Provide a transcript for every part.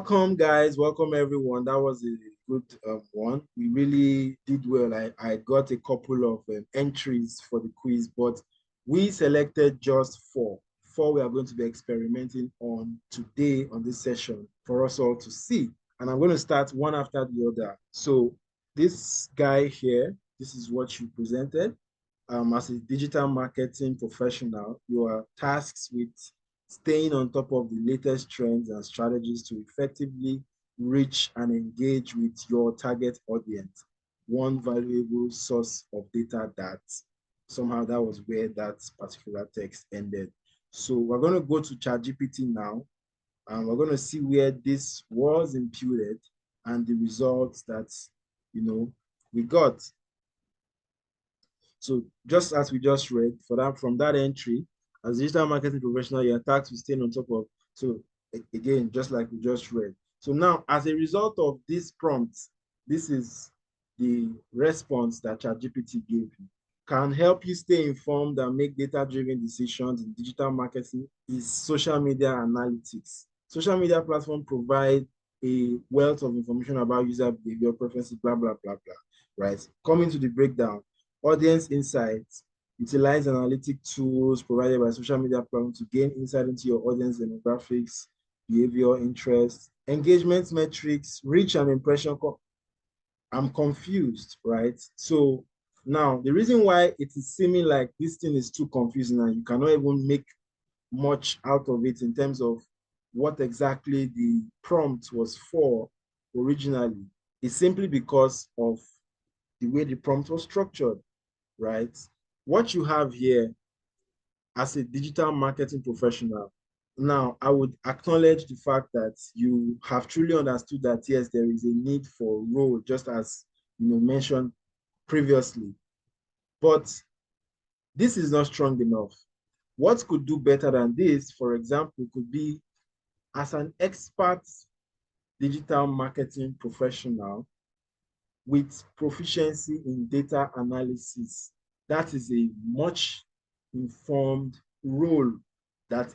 Welcome, guys. Welcome, everyone. That was a good one. We really did well. I got a couple of entries for the quiz, but we selected just four. Four we are going to be experimenting on today on this session for us all to see. And I'm going to start one after the other. So this guy here, this is what you presented. As a digital marketing professional, you are tasked with staying on top of the latest trends and strategies to effectively reach and engage with your target audience. One valuable source of data that somehow that was where that particular text ended. So we're going to go to ChatGPT now, and we're going to see where this was imputed and the results that, we got. So just as we just read, from that entry, as a digital marketing professional, you're tasked with staying on top of. So again, just like we just read. So now, as a result of this prompt, this is the response that ChatGPT gave you. Can help you stay informed and make data-driven decisions in digital marketing is social media analytics. Social media platforms provide a wealth of information about user behavior, preferences, blah, blah, blah, blah, right? Coming to the breakdown, audience insights, utilize analytic tools provided by social media platforms to gain insight into your audience demographics, behavior, interests, engagement metrics, reach and impression. I'm confused, right? So now the reason why it is seeming like this thing is too confusing and you cannot even make much out of it in terms of what exactly the prompt was for originally is simply because of the way the prompt was structured, right? What you have here as a digital marketing professional, now I would acknowledge the fact that you have truly understood that yes, there is a need for role, just as mentioned previously. But this is not strong enough. What could do better than this, for example, could be as an expert digital marketing professional with proficiency in data analysis. That is a much informed role that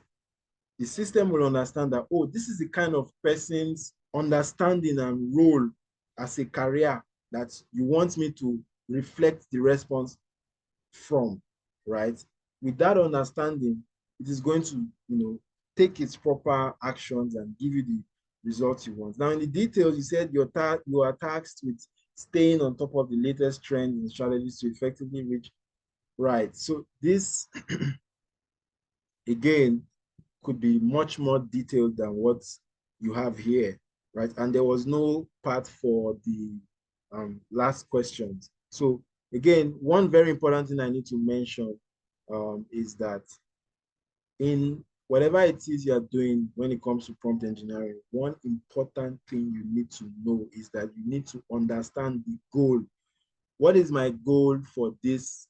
the system will understand that, oh, this is the kind of person's understanding and role as a career that you want me to reflect the response from, right? With that understanding, it is going to, take its proper actions and give you the results you want. Now, in the details, you said you are tasked with staying on top of the latest trends and strategies to effectively reach. Right. So this, again, could be much more detailed than what you have here, right? And there was no part for the last questions. So again, one very important thing I need to mention is that in whatever it is you're doing when it comes to prompt engineering, one important thing you need to know is that you need to understand the goal. What is my goal for this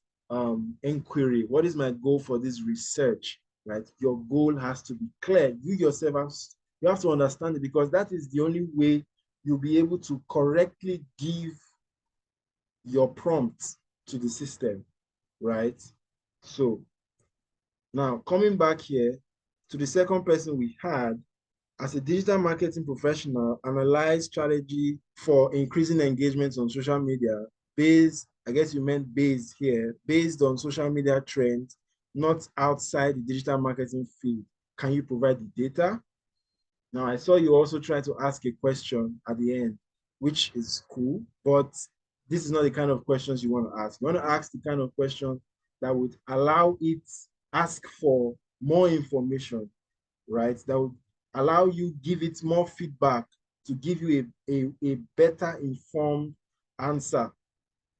inquiry? What is my goal for this research, right? Your goal has to be clear. You yourself you have to understand it, because that is the only way you'll be able to correctly give your prompts to the system, right? So now coming back here to the second person we had, as a digital marketing professional, analyze strategy for increasing engagement on social media based, I guess you meant based here, based on social media trends, not outside the digital marketing field. Can you provide the data? Now, I saw you also try to ask a question at the end, which is cool, but this is not the kind of questions you want to ask. You want to ask the kind of question that would allow it ask for more information, right? That would allow you give it more feedback to give you a better informed answer,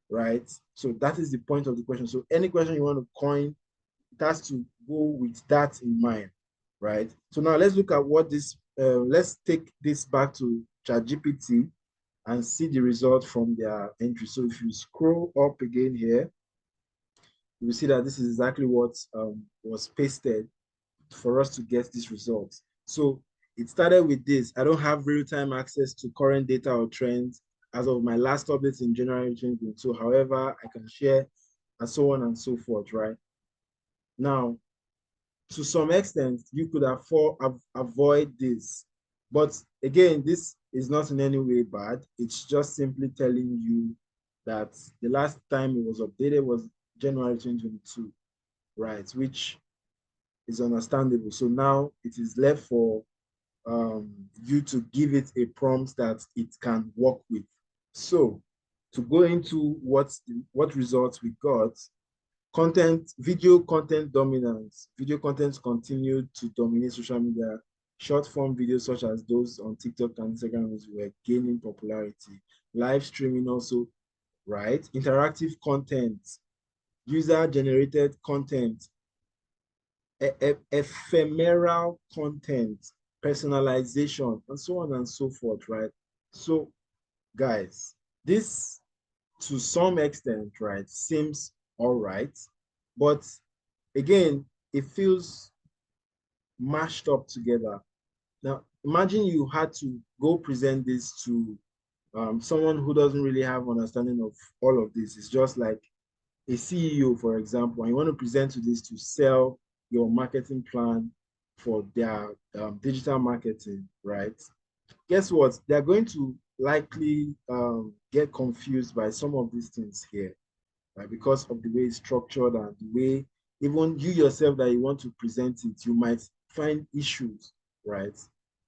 right? So that is the point of the question. So any question you want to coin, it has to go with that in mind, right? So now let's look at what this, let's take this back to ChatGPT and see the result from their entry. So if you scroll up again here, you will see that this is exactly what was pasted for us to get this result. So it started with this: I don't have real-time access to current data or trends as of my last update in January 2022. However, I can share, and so on and so forth, right? Now, to some extent, you could avoid this, But again, this is not in any way bad. It's just simply telling you that the last time it was updated was January 2022, right? Which is understandable. So now it is left for you to give it a prompt that it can work with. So to go into what results we got, video content dominance. Video content continued to dominate social media. Short form videos such as those on TikTok and Instagram were gaining popularity. Live streaming also, right? Interactive content, user generated content, ephemeral content, personalization, and so on and so forth, right? So, guys, this to some extent, right, seems all right, but again, it feels mashed up together. Now, imagine you had to go present this to someone who doesn't really have understanding of all of this. It's just like a CEO, for example, and you want to present to this to sell your marketing plan for their digital marketing, right? Guess what? They're going to likely get confused by some of these things here, right? Because of the way it's structured and the way even you yourself that you want to present it, you might find issues, right?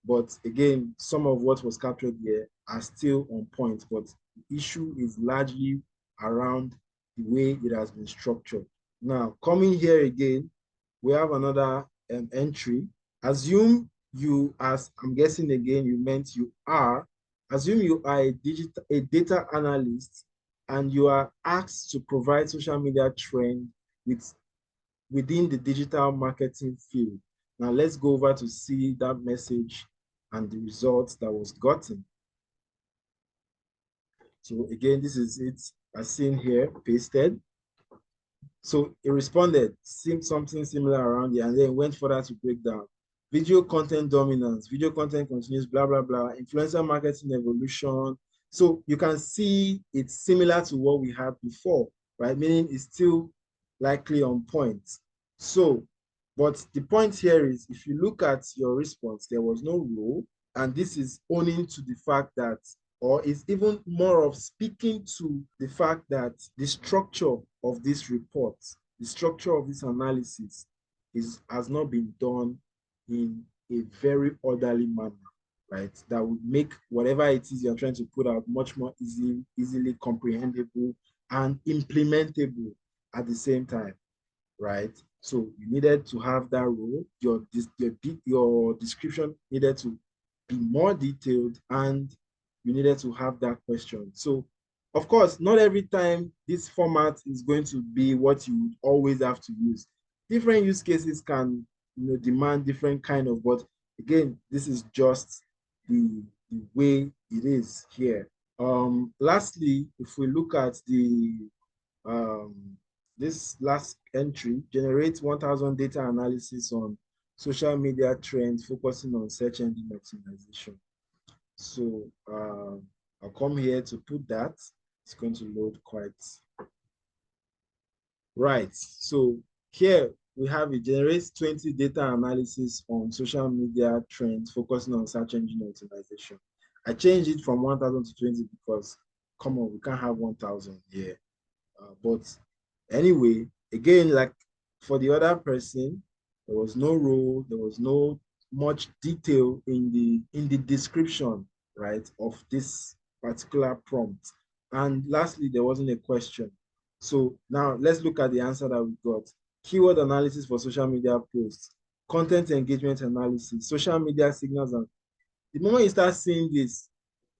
But again, some of what was captured here are still on point, but the issue is largely around the way it has been structured. Now, coming here again, we have another entry. Assume you, as I'm guessing again, you meant you are, assume you are a data analyst and you are asked to provide social media trend within the digital marketing field. Now let's go over to see that message and the results that was gotten. So again, this is it as seen here, pasted. So it responded, seemed something similar around here, and then went further to break down. Video content dominance, video content continues, blah, blah, blah, influencer marketing evolution. So you can see it's similar to what we had before, right? Meaning it's still likely on point. So, but the point here is if you look at your response, there was no rule, and this is owning to the fact that, or it's even more of speaking to the fact that the structure of this report, the structure of this analysis has not been done in a very orderly manner, right? That would make whatever it is you're trying to put out much more easily comprehensible and implementable at the same time, right? So you needed to have that role. Your description needed to be more detailed, and you needed to have that question. So, of course, not every time this format is going to be what you would always have to use. Different use cases can, demand different kind of, but again, this is just the way it is here. Lastly, if we look at um, this last entry, generate 1,000 data analysis on social media trends, focusing on search engine optimization. So I'll come here to put that. It's going to load quite right. So here we have it generates 20 data analysis on social media trends, focusing on search engine optimization. I changed it from 1,000 to 20 because, come on, we can't have 1,000 here. But anyway, again, like for the other person, there was no rule, there was no much detail in the description, right, of this particular prompt. And lastly, there wasn't a question. So now let's look at the answer that we got. Keyword analysis for social media posts, content engagement analysis, social media signals. And the moment you start seeing this,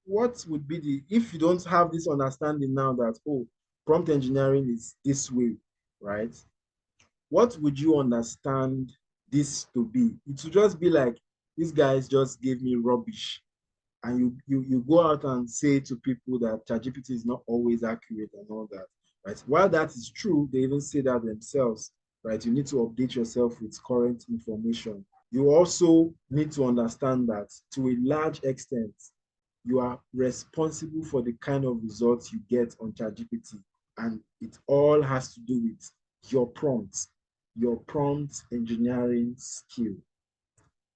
what would be if you don't have this understanding now that, oh, prompt engineering is this way, right? What would you understand this to be? It would just be like, these guys just gave me rubbish. And you go out and say to people that ChatGPT is not always accurate and all that, right? While that is true, they even say that themselves, right? You need to update yourself with current information. You also need to understand that to a large extent, you are responsible for the kind of results you get on ChatGPT. And it all has to do with your prompts, your prompt engineering skill.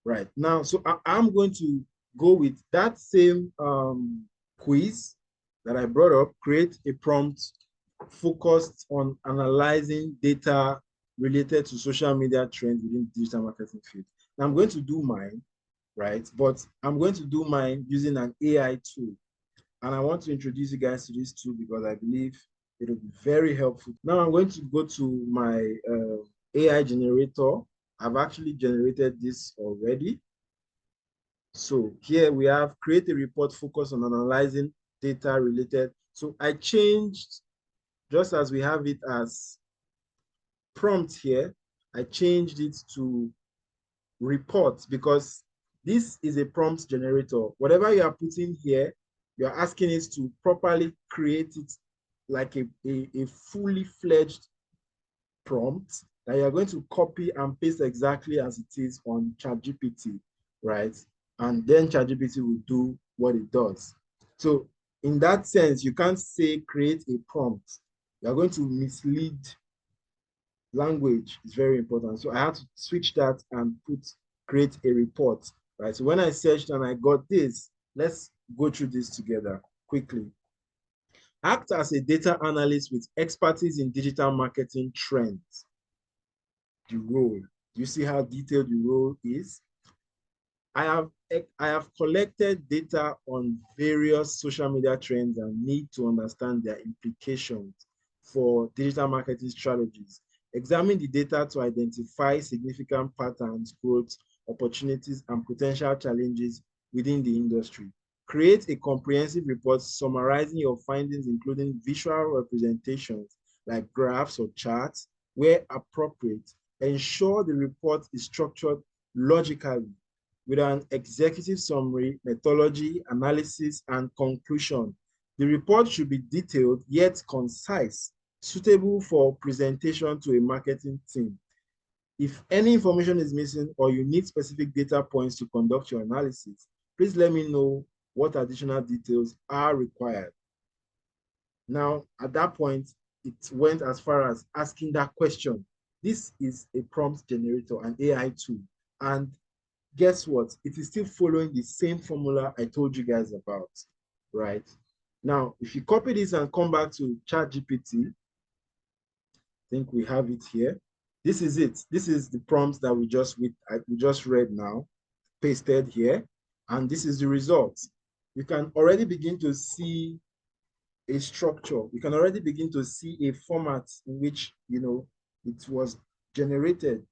Right now, so I'm going to go with that same quiz that I brought up, create a prompt focused on analyzing data related to social media trends within digital marketing field. Now I'm going to do mine, right? But I'm going to do mine using an AI tool. And I want to introduce you guys to this tool because I believe it'll be very helpful. Now I'm going to go to my AI generator. I've actually generated this already. So here we have create a report focused on analyzing data related. So I changed, just as we have it as prompt here, I changed it to report because this is a prompt generator. Whatever you are putting here, you're asking it to properly create it like a fully fledged prompt that you're going to copy and paste exactly as it is on ChatGPT, right? And then ChatGPT will do what it does. So in that sense, you can't say create a prompt. You're going to mislead. Language is very important. So I had to switch that and create a report, right? So when I searched and I got this, let's go through this together quickly. Act as a data analyst with expertise in digital marketing trends. The role. Do you see how detailed the role is? I have collected data on various social media trends and need to understand their implications for digital marketing strategies. Examine the data to identify significant patterns, growth, opportunities, and potential challenges within the industry. Create a comprehensive report summarizing your findings, including visual representations like graphs or charts, where appropriate. Ensure the report is structured logically with an executive summary, methodology, analysis, and conclusion. The report should be detailed yet concise, suitable for presentation to a marketing team. If any information is missing or you need specific data points to conduct your analysis, please let me know what additional details are required. Now, at that point, it went as far as asking that question. This is a prompt generator, an AI tool, and guess what? It is still following the same formula I told you guys about, right? Now, if you copy this and come back to ChatGPT, I think we have it here. This is it. This is the prompt that we just read now, pasted here, and this is the result. You can already begin to see a structure. You can already begin to see a format in which it was generated.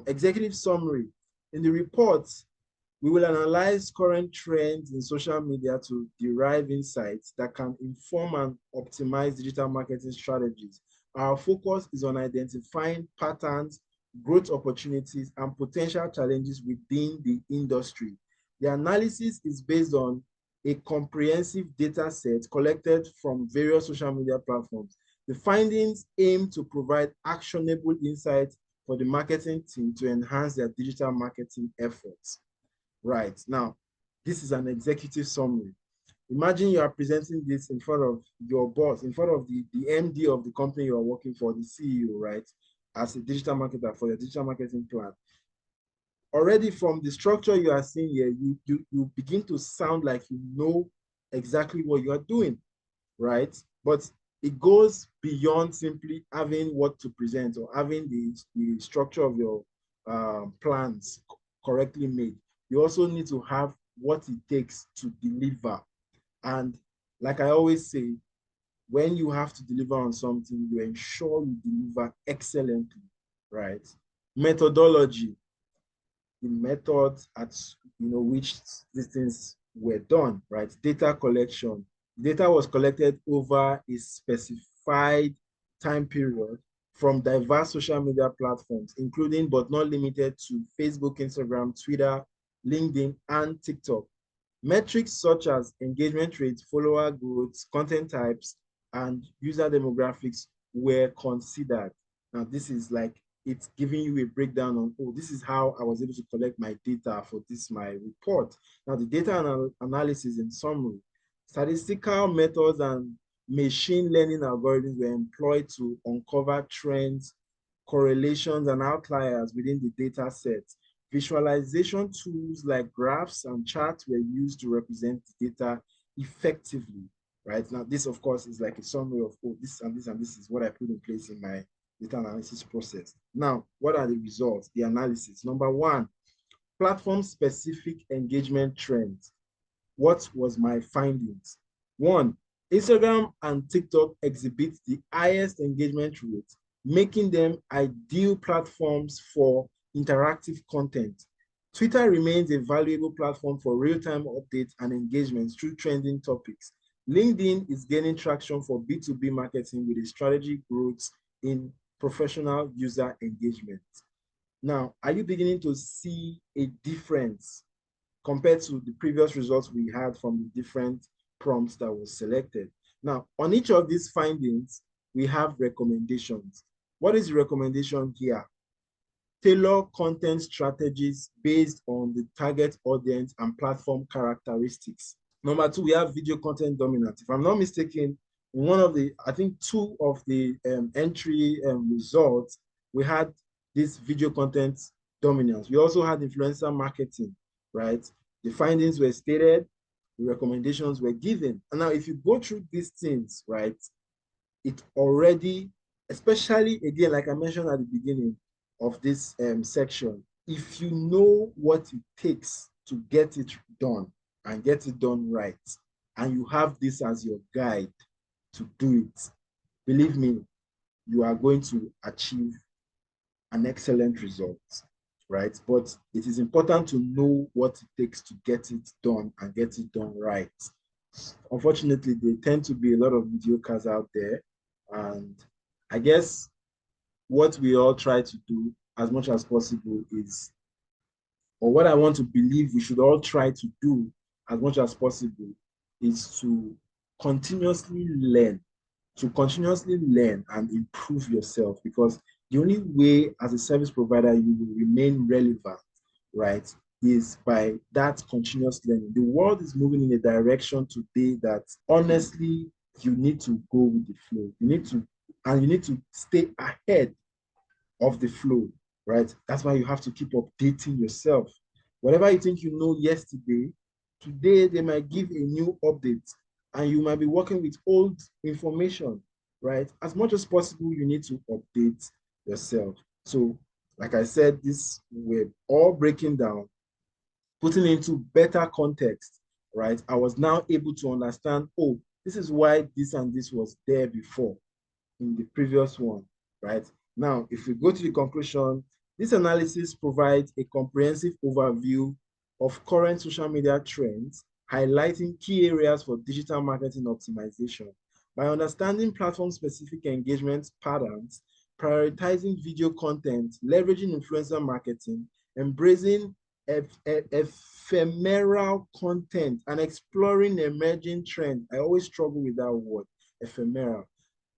Executive summary. In the report, we will analyze current trends in social media to derive insights that can inform and optimize digital marketing strategies. Our focus is on identifying patterns, growth opportunities, and potential challenges within the industry. The analysis is based on a comprehensive data set collected from various social media platforms. The findings aim to provide actionable insights for the marketing team to enhance their digital marketing efforts. Right, now, this is an executive summary. Imagine you are presenting this in front of your boss, in front of the MD of the company you are working for, the CEO, right? As a digital marketer for your digital marketing plan. Already from the structure you are seeing here, you begin to sound like you know exactly what you are doing, right? But it goes beyond simply having what to present or having the structure of your plans correctly made. You also need to have what it takes to deliver. And like I always say, when you have to deliver on something, you ensure you deliver excellently, right? Methodology, the method at which these things were done, right? Data collection. Data was collected over a specified time period from diverse social media platforms, including but not limited to Facebook, Instagram, Twitter, LinkedIn, and TikTok. Metrics such as engagement rates, follower growth, content types, and user demographics were considered. Now, this is like it's giving you a breakdown on, oh, this is how I was able to collect my data for my report. Now, the data analysis in summary, statistical methods and machine learning algorithms were employed to uncover trends, correlations, and outliers within the data set. Visualization tools like graphs and charts were used to represent the data effectively, right? Now, this, of course, is like a summary of, oh, this and this and this is what I put in place in my data analysis process. Now, what are the results, the analysis? Number one, platform-specific engagement trends. What was my findings? One, Instagram and TikTok exhibit the highest engagement rates, making them ideal platforms for interactive content. Twitter remains a valuable platform for real-time updates and engagements through trending topics. LinkedIn is gaining traction for B2B marketing with a strategy growth in professional user engagement. Now, are you beginning to see a difference compared to the previous results we had from the different prompts that was selected? Now, on each of these findings, we have recommendations. What is the recommendation here? Tailor content strategies based on the target audience and platform characteristics. Number two, we have video content dominance. If I'm not mistaken, one of the, I think two of the entry results, we had this video content dominance. We also had influencer marketing, right? The findings were stated, the recommendations were given. And now if you go through these things, right, it already, especially again, like I mentioned at the beginning of this section, if you know what it takes to get it done and get it done right, and you have this as your guide to do it, believe me, you are going to achieve an excellent result, right? But it is important to know what it takes to get it done and get it done right. Unfortunately, there tend to be a lot of mediocres out there. And I guess what we all try to do as much as possible is, or what I want to believe we should all try to do as much as possible, is to continuously learn, and improve yourself, because the only way as a service provider you will remain relevant, right, is by that continuous learning. The world is moving in a direction today that honestly you need to go with the flow. You need to stay ahead of the flow, right? That's why you have to keep updating yourself. Whatever you think you know yesterday, today they might give a new update and you might be working with old information, right? As much as possible, you need to update yourself. So, like I said, this we're all breaking down, putting into better context, right? I was now able to understand, oh, this is why this and this was there before in the previous one, right? Now, if we go to the conclusion, this analysis provides a comprehensive overview of current social media trends, highlighting key areas for digital marketing optimization. By understanding platform-specific engagement patterns, prioritizing video content, leveraging influencer marketing, embracing ephemeral content, and exploring emerging trends. I always struggle with that word, ephemeral.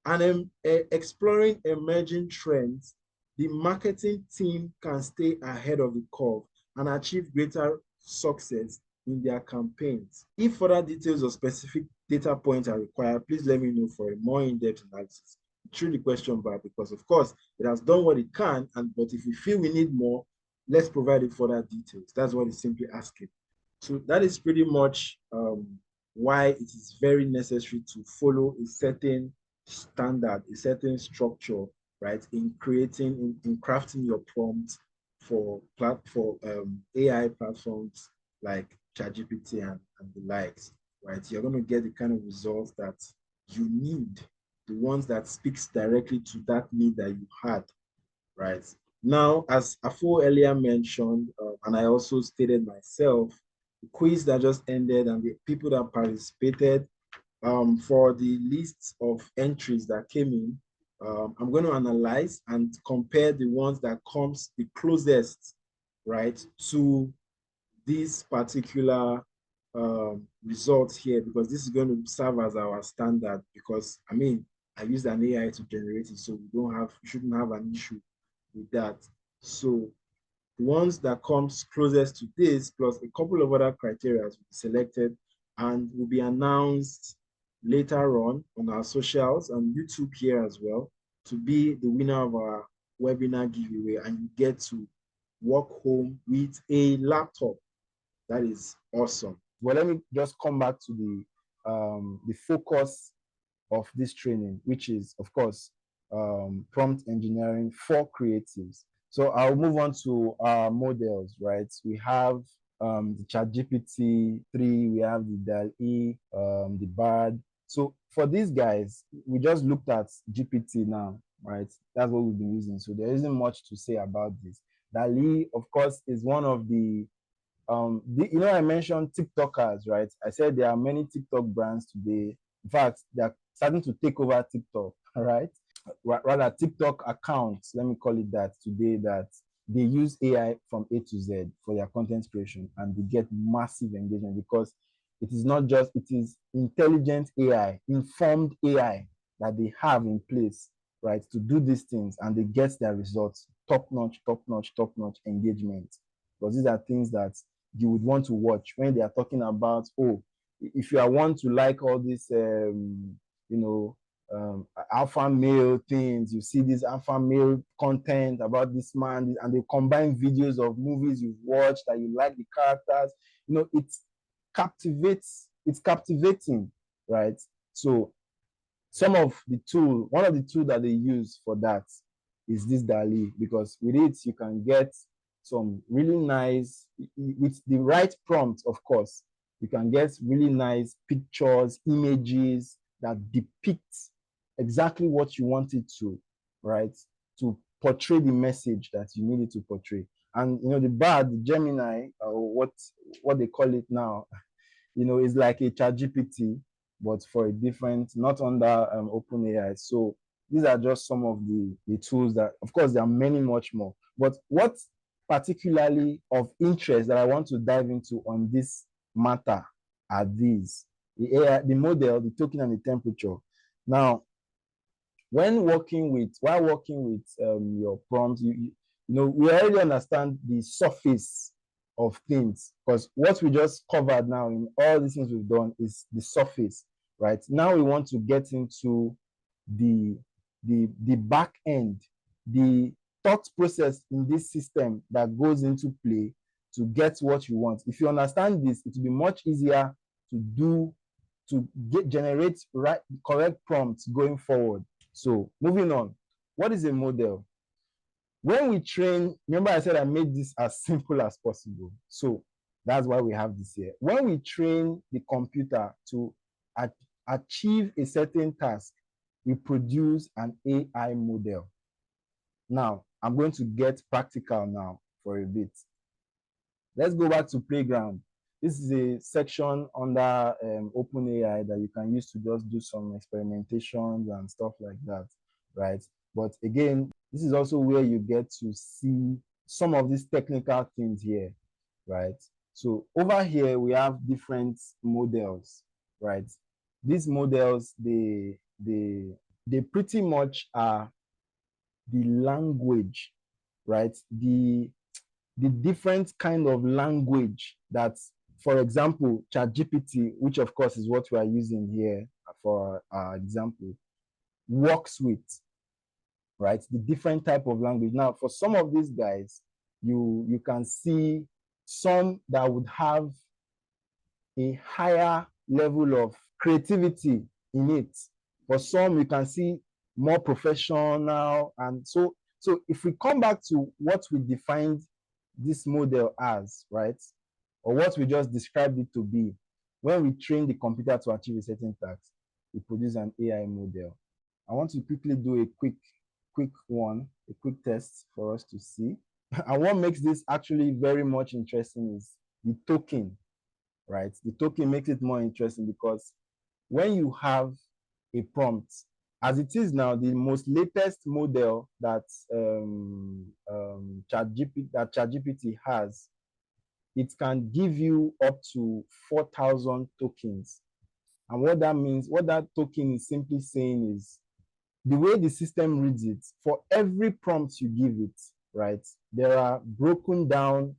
And exploring emerging trends, the marketing team can stay ahead of the curve and achieve greater success in their campaigns. If further details or specific data points are required, please let me know for a more in-depth analysis. Through the question bar, because of course it has done what it can, but if we feel we need more, let's provide it further details. That's what it's simply asking. So that is pretty much why it is very necessary to follow a certain standard, a certain structure, right, in creating, in crafting your prompts for AI platforms like ChatGPT and the likes, right? You're going to get the kind of results that you need, the ones that speaks directly to that need that you had, right? Now, as Afo earlier mentioned, and I also stated myself, the quiz that just ended and the people that participated, for the list of entries that came in, I'm going to analyze and compare the ones that comes the closest, right, to this particular results here, because this is going to serve as our standard. Because I mean, I used an AI to generate it, so we shouldn't have an issue with that. So the ones that comes closest to this, plus a couple of other criteria, will be selected and will be announced later on our socials and YouTube here as well, to be the winner of our webinar giveaway, and you get to walk home with a laptop. That is awesome. Well, let me just come back to the focus of this training, which is, of course, prompt engineering for creatives. So I'll move on to our models, right? We have the ChatGPT 3, we have the DAL-E, the BARD. So for these guys, we just looked at GPT now, right? That's what we've been using. So there isn't much to say about this. DAL-E, of course, is one of the I mentioned TikTokers, right? I said there are many TikTok brands today. In fact, they're starting to take over TikTok, right? Rather, TikTok accounts, let me call it that today, that they use AI from A to Z for their content creation, and they get massive engagement because it is not just, it is intelligent AI, informed AI that they have in place, right, to do these things, and they get their results, top notch, top notch, top notch engagement. Because these are things that you would want to watch when they are talking about, oh, if you are want to like all this, alpha male things, you see this alpha male content about this man, and they combine videos of movies you've watched that you like the characters, it's captivating, right? So one of the tools that they use for that is this DALL-E, because with it you can get some really nice, with the right prompt, of course, you can get really nice pictures, images that depict exactly what you want it to, right? To portray the message that you need it to portray. And the BARD, the Gemini, or what they call it now, is like a ChatGPT, but for a different, not under OpenAI. So these are just some of the tools that, of course, there are many much more. But what particularly of interest that I want to dive into on this matter are these: the AI, the model, the token, and the temperature. Now, while working with your prompts, we already understand the surface of things, because what we just covered now in all these things we've done is the surface, right? Now we want to get into the back end, the thought process in this system that goes into play to get what you want. If you understand this, it will be much easier to generate correct prompts going forward. So moving on, what is a model? When we train, remember I said I made this as simple as possible. So that's why we have this here. When we train the computer to achieve a certain task, we produce an AI model. Now, I'm going to get practical now for a bit. Let's go back to playground. This is a section under OpenAI that you can use to just do some experimentations and stuff like that, right? But again, this is also where you get to see some of these technical things here, right? So over here, we have different models, right? These models, they pretty much are the language, right? The different kind of language that, for example, ChatGPT, which of course is what we are using here for our example, works with, right? The different type of language. Now, for some of these guys, you can see some that would have a higher level of creativity in it. For some, you can see more professional. And so if we come back to what we defined this model as, right, or what we just described it to be, when we train the computer to achieve a certain task, we produce an AI model. I want to quickly do a quick test for us to see. And what makes this actually very much interesting is the token, right? The token makes it more interesting because when you have a prompt, as it is now, the most latest model that ChatGPT has, it can give you up to 4,000 tokens. And what that means, what that token is simply saying is, the way the system reads it, for every prompt you give it, right, there are broken down,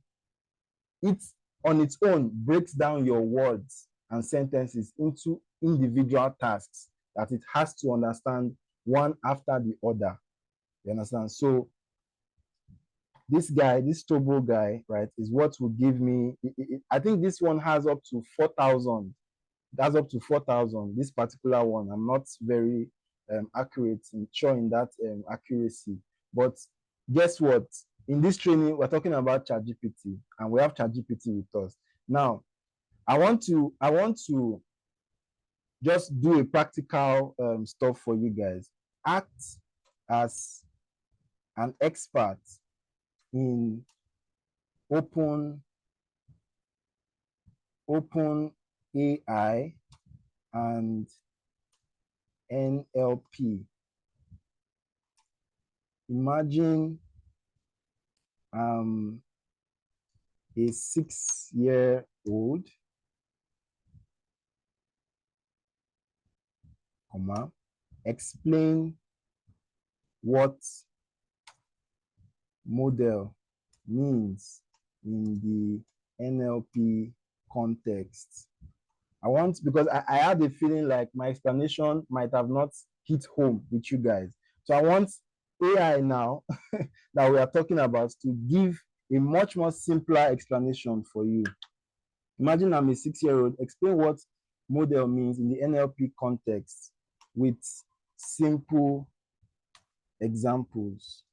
it on its own breaks down your words and sentences into individual tasks that it has to understand one after the other. You understand? So this guy, this turbo guy, right, is what will give me, I think this one has up to 4,000. That's up to 4,000. This particular one, I'm not very accurate in showing that accuracy. But guess what? In this training, we're talking about ChatGPT, and we have ChatGPT with us. Now, I want to just do a practical stuff for you guys. Act as an expert in open AI and NLP. Imagine a 6-year-old, explain what model means in the NLP context. I want, because I had a feeling like my explanation might have not hit home with you guys. So I want AI now that we are talking about to give a much more simpler explanation for you. Imagine I'm a 6-year-old, explain what model means in the NLP context with simple examples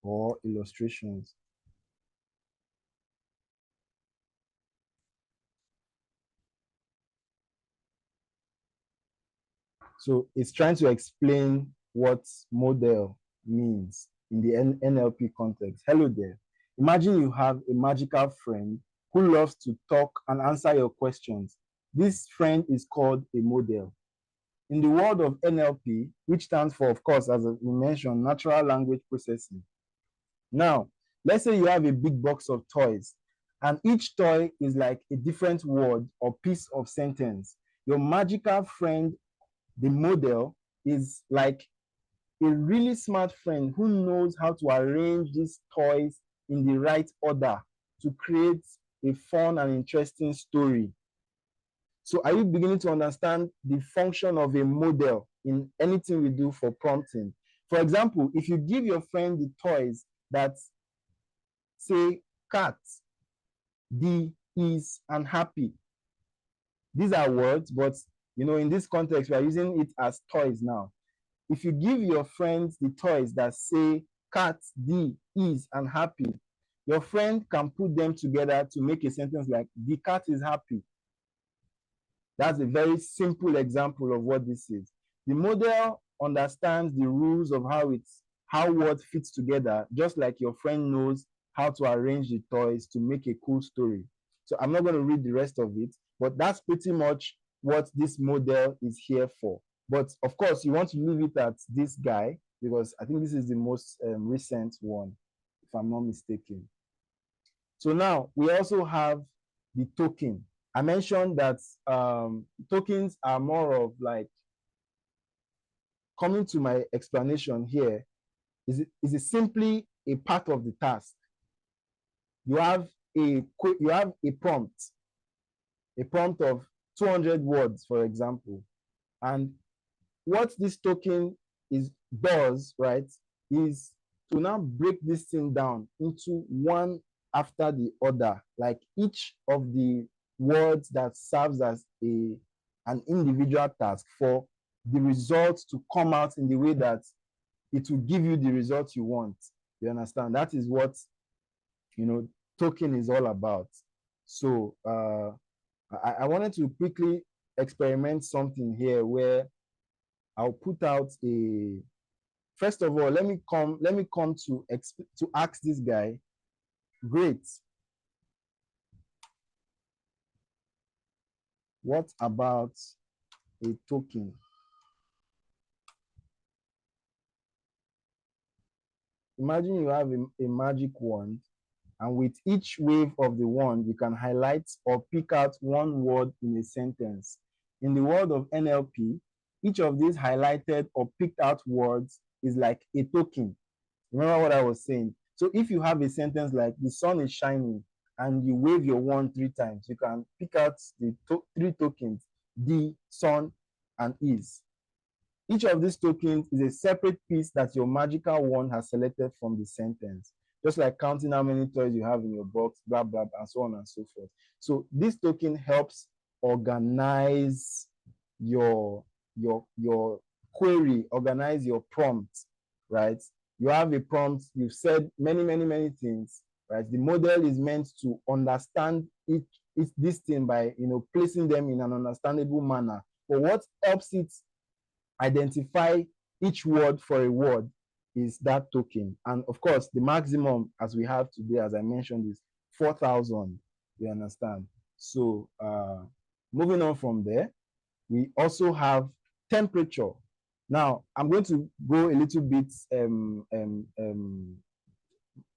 or illustrations. So it's trying to explain what model means in the NLP context. Hello there. Imagine you have a magical friend who loves to talk and answer your questions. This friend is called a model. In the world of NLP, which stands for, of course, as we mentioned, natural language processing. Now, let's say you have a big box of toys, and each toy is like a different word or piece of sentence. Your magical friend, the model, is like a really smart friend who knows how to arrange these toys in the right order to create a fun and interesting story. So are you beginning to understand the function of a model in anything we do for prompting? For example, if you give your friend the toys that say cat, D, is, and happy. These are words, but in this context, we are using it as toys now. If you give your friends the toys that say cat, D, is, and happy, your friend can put them together to make a sentence like, the cat is happy. That's a very simple example of what this is. The model understands the rules of how words fits together, just like your friend knows how to arrange the toys to make a cool story. So I'm not going to read the rest of it, but that's pretty much what this model is here for. But of course, you want to leave it at this guy, because I think this is the most recent one, if I'm not mistaken. So now we also have the token. I mentioned that tokens are more of like, coming to my explanation here, is it simply a part of the task. You have a prompt of 200 words, for example, and what this token does, right, is to now break this thing down into one after the other, like each of the words that serves as an individual task for the results to come out in the way that it will give you the results you want. You understand? That is what token is all about. So I wanted to quickly experiment something here where I'll put out first of all, let me come to ask this guy, great, what about a token? Imagine you have a magic wand, and with each wave of the wand, you can highlight or pick out one word in a sentence. In the world of NLP, each of these highlighted or picked out words is like a token. Remember what I was saying? So if you have a sentence like, the sun is shining, and you wave your wand 3 times, you can pick out the 3 tokens, the, sun, and is. Each of these tokens is a separate piece that your magical wand has selected from the sentence. just like counting how many toys you have in your box, blah, blah, and so on and so forth. So this token helps organize your query, organize your prompt, right? You have a prompt, you've said many things, right? The model is meant to understand this thing by, placing them in an understandable manner. But what helps it identify each word for a word is that token. And of course, the maximum as we have today, as I mentioned, is 4,000. You understand? So moving on from there, we also have temperature. Now, I'm going to go a little bit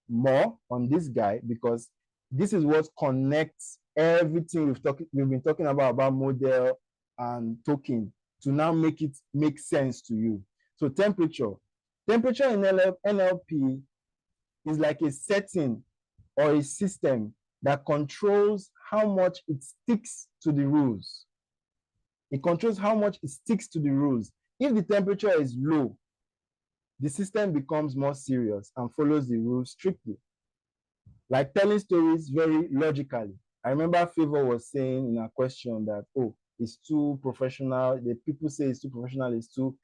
more on this guy, because this is what connects everything we've been talking about model and token to now make it make sense to you. So temperature in NLP is like a setting or a system that controls how much it sticks to the rules. It controls how much it sticks to the rules. If the temperature is low, the system becomes more serious and follows the rules strictly. Like telling stories very logically. I remember Favor was saying in a question that, oh, it's too professional. The people say it's too professional, it's too.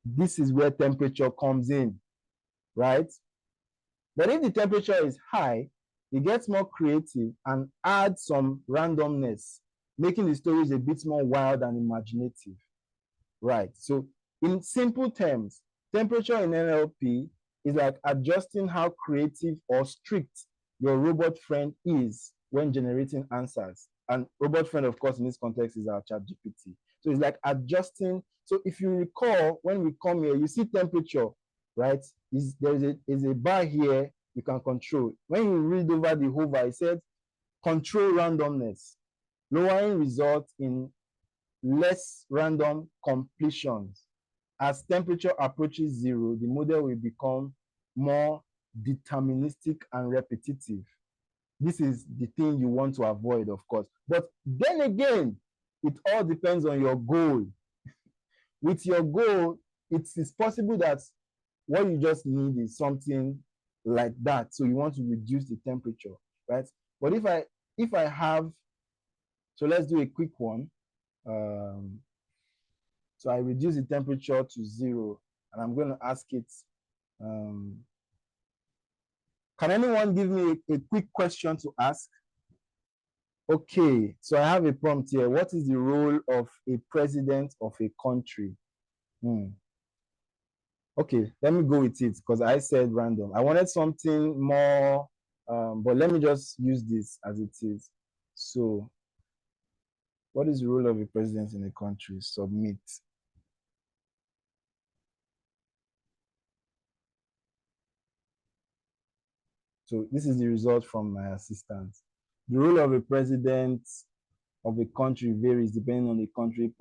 This is where temperature comes in, right? But if the temperature is high, it gets more creative and adds some randomness, making the stories a bit more wild and imaginative, right? So in simple terms, temperature in NLP is like adjusting how creative or strict your robot friend is when generating answers. And robot friend, of course, in this context is our ChatGPT. So it's like adjusting. So if you recall, when we come here, you see temperature, right? There is a bar here you can control. When you read over the hover, it said control randomness, lowering results in less random completions. As temperature approaches zero, the model will become more deterministic and repetitive. This is the thing you want to avoid, of course. But then again, it all depends on your goal. With your goal, it is possible that what you just need is something like that. So you want to reduce the temperature, right? But if I have, so let's do a quick one. So I reduce the temperature to 0, and I'm going to ask it, can anyone give me a quick question to ask? Okay, so I have a prompt here. What is the role of a president of a country? Okay, let me go with it because I said random. I wanted something more, but let me just use this as it is. So, what is the role of a president in a country? Submit. So this is the result from my assistant. The role of a president of a country varies depending on the country's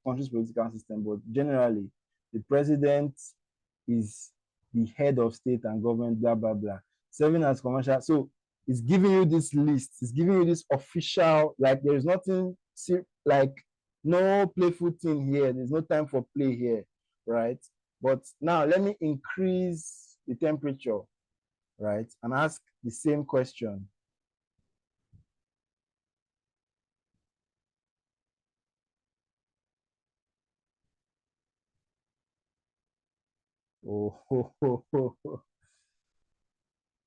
political system, but generally, the president is the head of state and government, blah, blah, blah. Serving as commercial. So it's giving you this list. It's giving you this official, like there is nothing, like no playful thing here. There's no time for play here, right? But now let me increase the temperature, right? And ask the same question. Oh.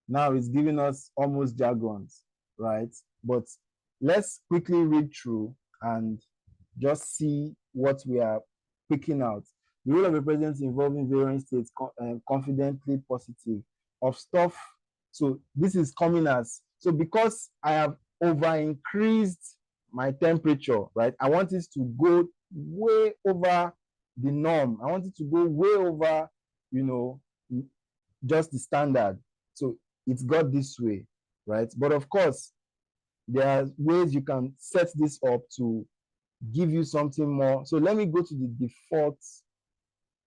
Now it's giving us almost jargons, right? But let's quickly read through and just see what we are picking out. The role of a president involving varying states, confidently positive of stuff. So this is coming as, so because I have over increased my temperature, right? I want it to go way over the norm. I want it to go way over, just the standard. So it's got this way, right? But of course, there are ways you can set this up to give you something more. So let me go to the default,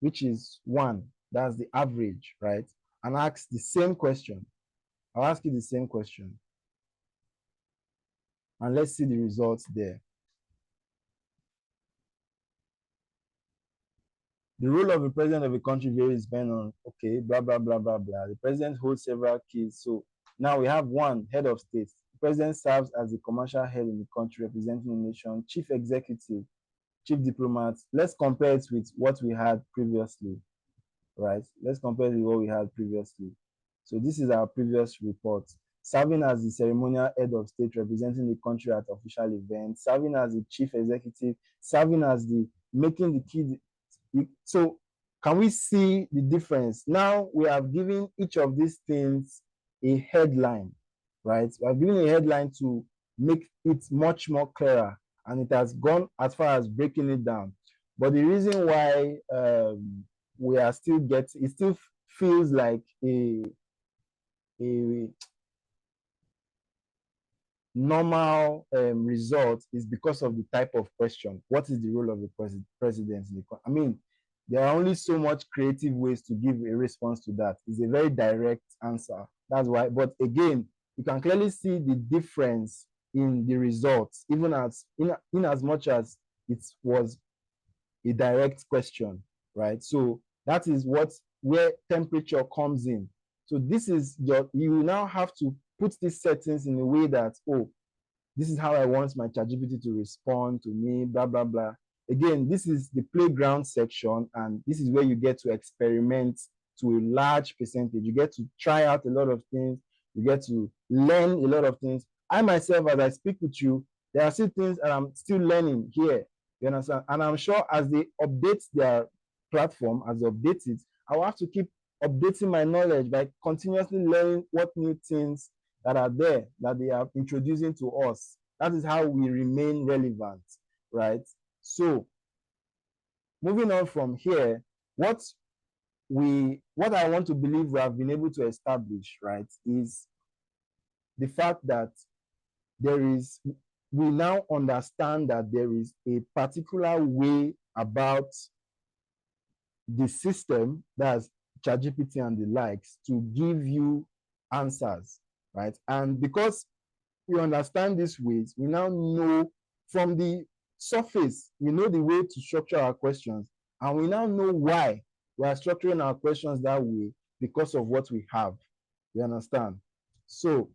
which is 1. That's the average, right? And ask the same question. I'll ask you the same question. And let's see the results there. The role of the president of a country varies depending on, okay, blah, blah, blah, blah, blah. The president holds several keys. So now we have one, head of state. The president serves as the commercial head in the country representing the nation, chief executive, chief diplomat. Let's compare it with what we had previously, right? Let's compare it with what we had previously. So this is our previous report. Serving as the ceremonial head of state representing the country at official events, serving as the chief executive, serving as the making the key. So can we see the difference? Now we have given each of these things a headline, right? We have given a headline to make it much more clearer, and it has gone as far as breaking it down. But the reason why we are still getting, it still feels like a normal result is because of the type of question. What is the role of the president in the, I mean, there are only so much creative ways to give a response to that. It's a very direct answer. That's why, but again, you can clearly see the difference in the results, even as in as much as it was a direct question, right? So that is where temperature comes in. So this is you now have to put these settings in a way that, oh, this is how I want my ChatGPT to respond to me, blah, blah, blah. Again, this is the playground section, and this is where you get to experiment to a large percentage. You get to try out a lot of things. You get to learn a lot of things. I myself, as I speak with you, there are still things that I'm still learning here. You understand? And I'm sure as they update their platform, as they update it, I will have to keep updating my knowledge by continuously learning what new things that are there that they are introducing to us. That is how we remain relevant, right? So moving on from here, what I want to believe we have been able to establish, right, is the fact that we now understand that there is a particular way about the system, that's ChatGPT and the likes, to give you answers, right? And because we understand these ways, we now know from the surface, we know the way to structure our questions, and we now know why we are structuring our questions that way, because of what we have. You understand? So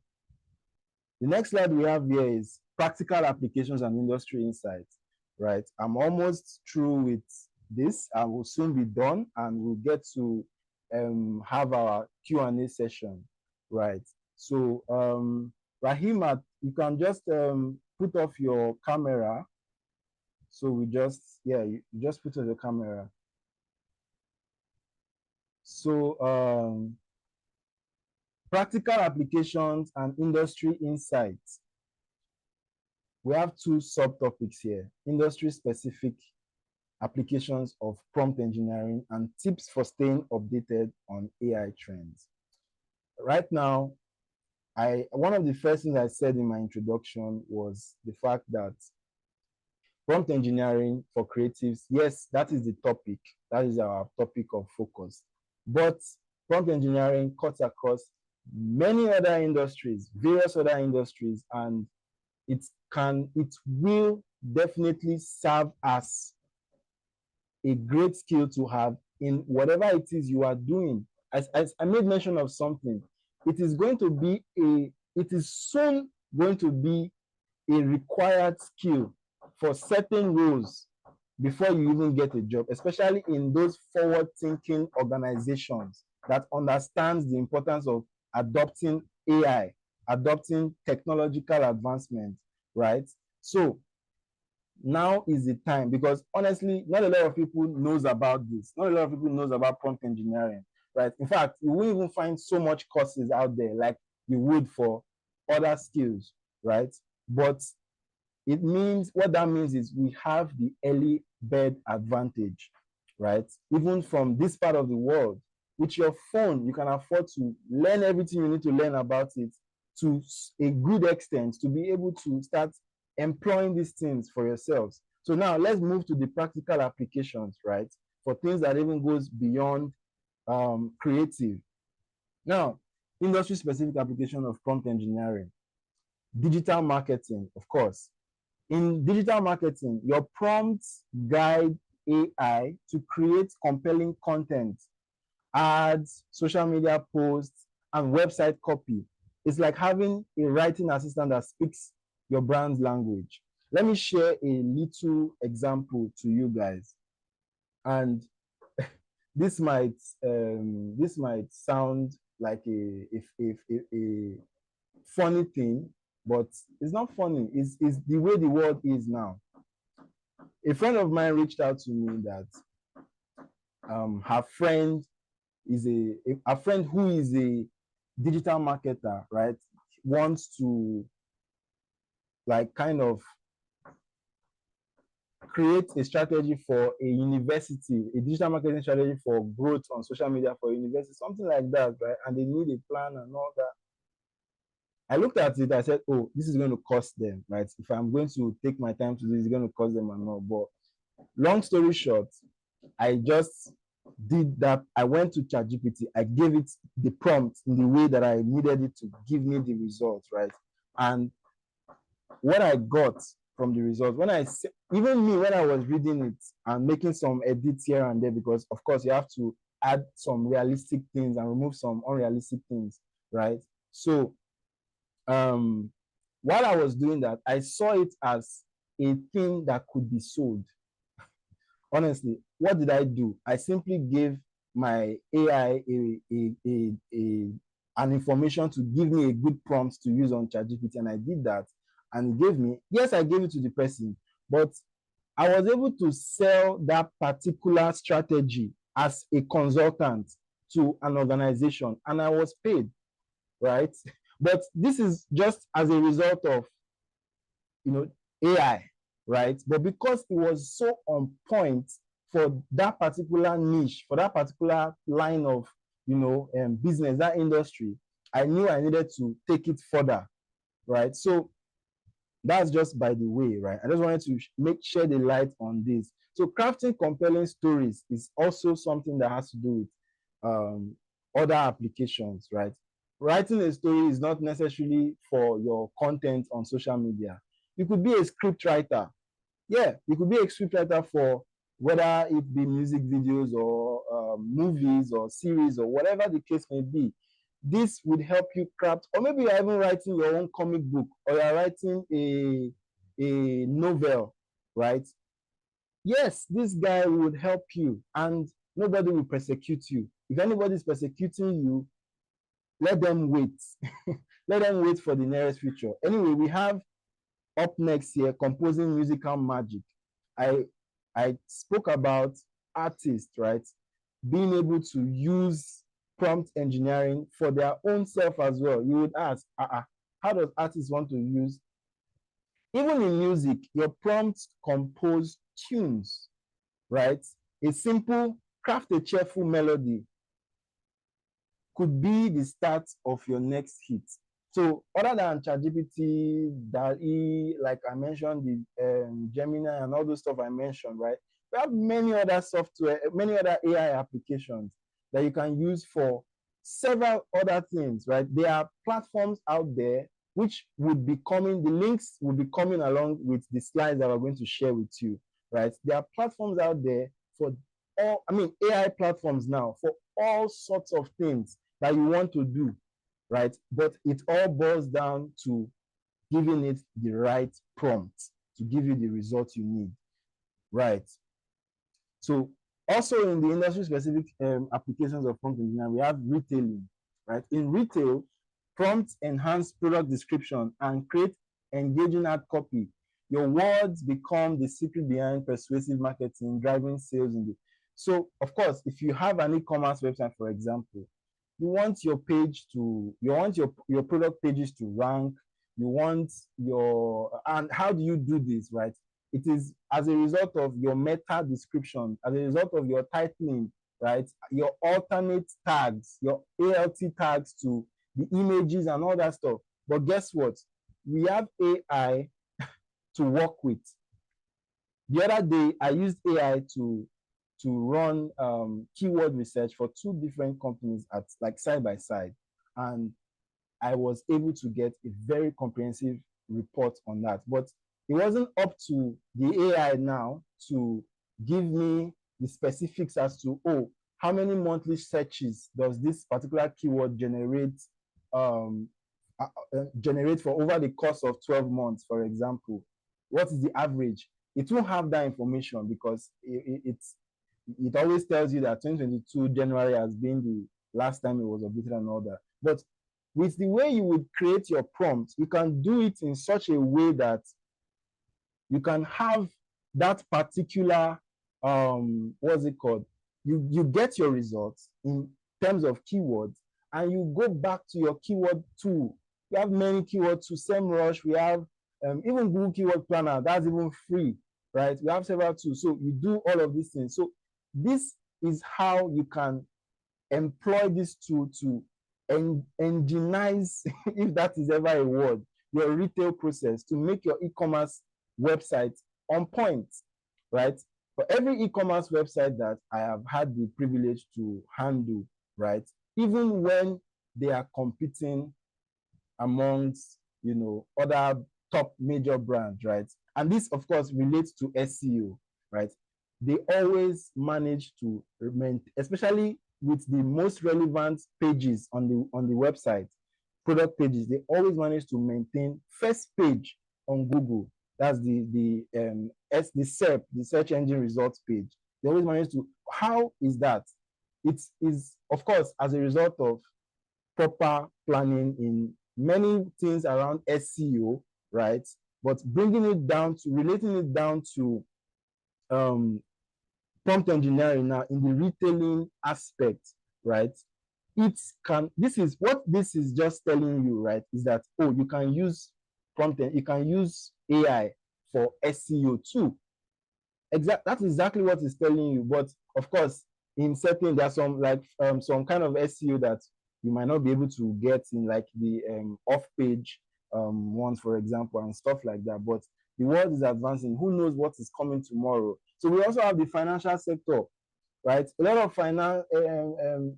the next slide we have here is practical applications and industry insights, right? I'm almost through with this. I will soon be done, and we'll get to have our Q&A session, right? So Rahima, you can just put off your camera. So we just, yeah, you just put off your camera. So practical applications and industry insights. We have two subtopics here: industry-specific applications of prompt engineering and tips for staying updated on AI trends. Right now, one of the first things I said in my introduction was the fact that prompt engineering for creatives, yes, that is the topic. That is our topic of focus. But prompt engineering cuts across many other industries, various other industries, and it will definitely serve as a great skill to have in whatever it is you are doing. As I made mention of something, it is soon going to be a required skill for certain roles before you even get a job, especially in those forward-thinking organizations that understands the importance of adopting AI, adopting technological advancement, right? So now is the time, because honestly, not a lot of people knows about this. Not a lot of people knows about prompt engineering, right? In fact, you won't even find so much courses out there like you would for other skills, right? But it means, what that means is we have the early bird advantage, right? Even from this part of the world, with your phone, you can afford to learn everything you need to learn about it to a good extent to be able to start employing these things for yourselves. So now let's move to the practical applications, right? For things that even goes beyond creative. Now, industry-specific application of prompt engineering. Digital marketing, of course. In digital marketing, your prompts guide AI to create compelling content, ads, social media posts, and website copy. It's like having a writing assistant that speaks your brand's language. Let me share a little example to you guys. And this might sound like a funny thing, but it's not funny. It's the way the world is now. A friend of mine reached out to me that her friend is a friend who is a digital marketer, right? Wants to like kind of create a strategy for a university, a digital marketing strategy for growth on social media for a university, something like that, right? And they need a plan and all that. I looked at it, I said, oh, this is going to cost them, right? If I'm going to take my time to do this, it's going to cost them and all. But long story short, I just did that. I went to ChatGPT. I gave it the prompt in the way that I needed it to give me the results, right? And what I got from the results, even me, when I was reading it and making some edits here and there, because of course you have to add some realistic things and remove some unrealistic things, right? So while I was doing that, I saw it as a thing that could be sold. Honestly, what did I do? I simply gave my AI an information to give me a good prompt to use on ChatGPT, and I did that. And it gave me, yes, I gave it to the person, but I was able to sell that particular strategy as a consultant to an organization, and I was paid, right? But this is just as a result of, AI, right? But because it was so on point for that particular niche, for that particular line of, business, that industry, I knew I needed to take it further, right? So that's just by the way, right? I just wanted to shed a light on this. So crafting compelling stories is also something that has to do with other applications, right? Writing a story is not necessarily for your content on social media. You could be a script writer. Yeah, you could be a script writer for whether it be music videos or movies or series or whatever the case may be. This would help you craft, or maybe you're even writing your own comic book, or you're writing a novel, right? Yes, this guy would help you and nobody will persecute you. If anybody is persecuting you, let them wait. Let them wait for the nearest future. Anyway, we have up next here composing musical magic. I spoke about artists, right? Being able to use prompt engineering for their own self as well. You would ask, how does artists want to use? Even in music, your prompts compose tunes, right? A simple craft a cheerful melody could be the start of your next hit. So other than ChatGPT, DALL-E, like I mentioned, the Gemini and all those stuff I mentioned, right? We have many other software, many other AI applications that you can use for several other things, right? There are platforms out there which would be coming, the links will be coming along with the slides that we're going to share with you, right? There are platforms out there for AI platforms now for all sorts of things that you want to do, right? But it all boils down to giving it the right prompt to give you the results you need, right? So also in the industry-specific applications of prompt engineering, we have retailing, right? In retail, prompts enhance product description and create engaging ad copy. Your words become the secret behind persuasive marketing, driving sales in the. So, of course, if you have an e-commerce website, for example, you want your product pages to rank. You want and how do you do this, right? It is as a result of your meta description, as a result of your titling, right? Your alternate tags, your ALT tags to the images and all that stuff. But guess what? We have AI to work with. The other day, I used AI to run keyword research for two different companies at like side by side, and I was able to get a very comprehensive report on that. But it wasn't up to the AI now to give me the specifics as to, oh, how many monthly searches does this particular keyword um, generate for over the course of 12 months, for example? What is the average? It won't have that information because it always tells you that 2022 January has been the last time it was updated and all that. But with the way you would create your prompt, you can do it in such a way that you can have that particular what's it called? You get your results in terms of keywords, and you go back to your keyword tool. We have many keywords to SEMrush. We have even Google Keyword Planner. That's even free, right? We have several tools. So you do all of these things. So this is how you can employ this tool to enginize, if that is ever a word, your retail process, to make your e-commerce website on point, right? For every e-commerce website that I have had the privilege to handle, right, even when they are competing amongst, other top major brands, right? And this, of course, relates to SEO, right? They always manage to remain, especially with the most relevant pages on the website, product pages, they always manage to maintain first page on Google. That's the SERP, the search engine results page. They always manage to. How is that? It is, of course, as a result of proper planning in many things around SEO, right? But bringing it down to relating it down to prompt engineering now in the retailing aspect, right? This is what this is just telling you, right? Is that, oh, you can use you can use AI for SEO too. That's exactly what it's telling you. But of course, in certain, there's some some kind of SEO that you might not be able to get in like the off-page ones, for example, and stuff like that. But the world is advancing. Who knows what is coming tomorrow? So we also have the financial sector, right? A lot of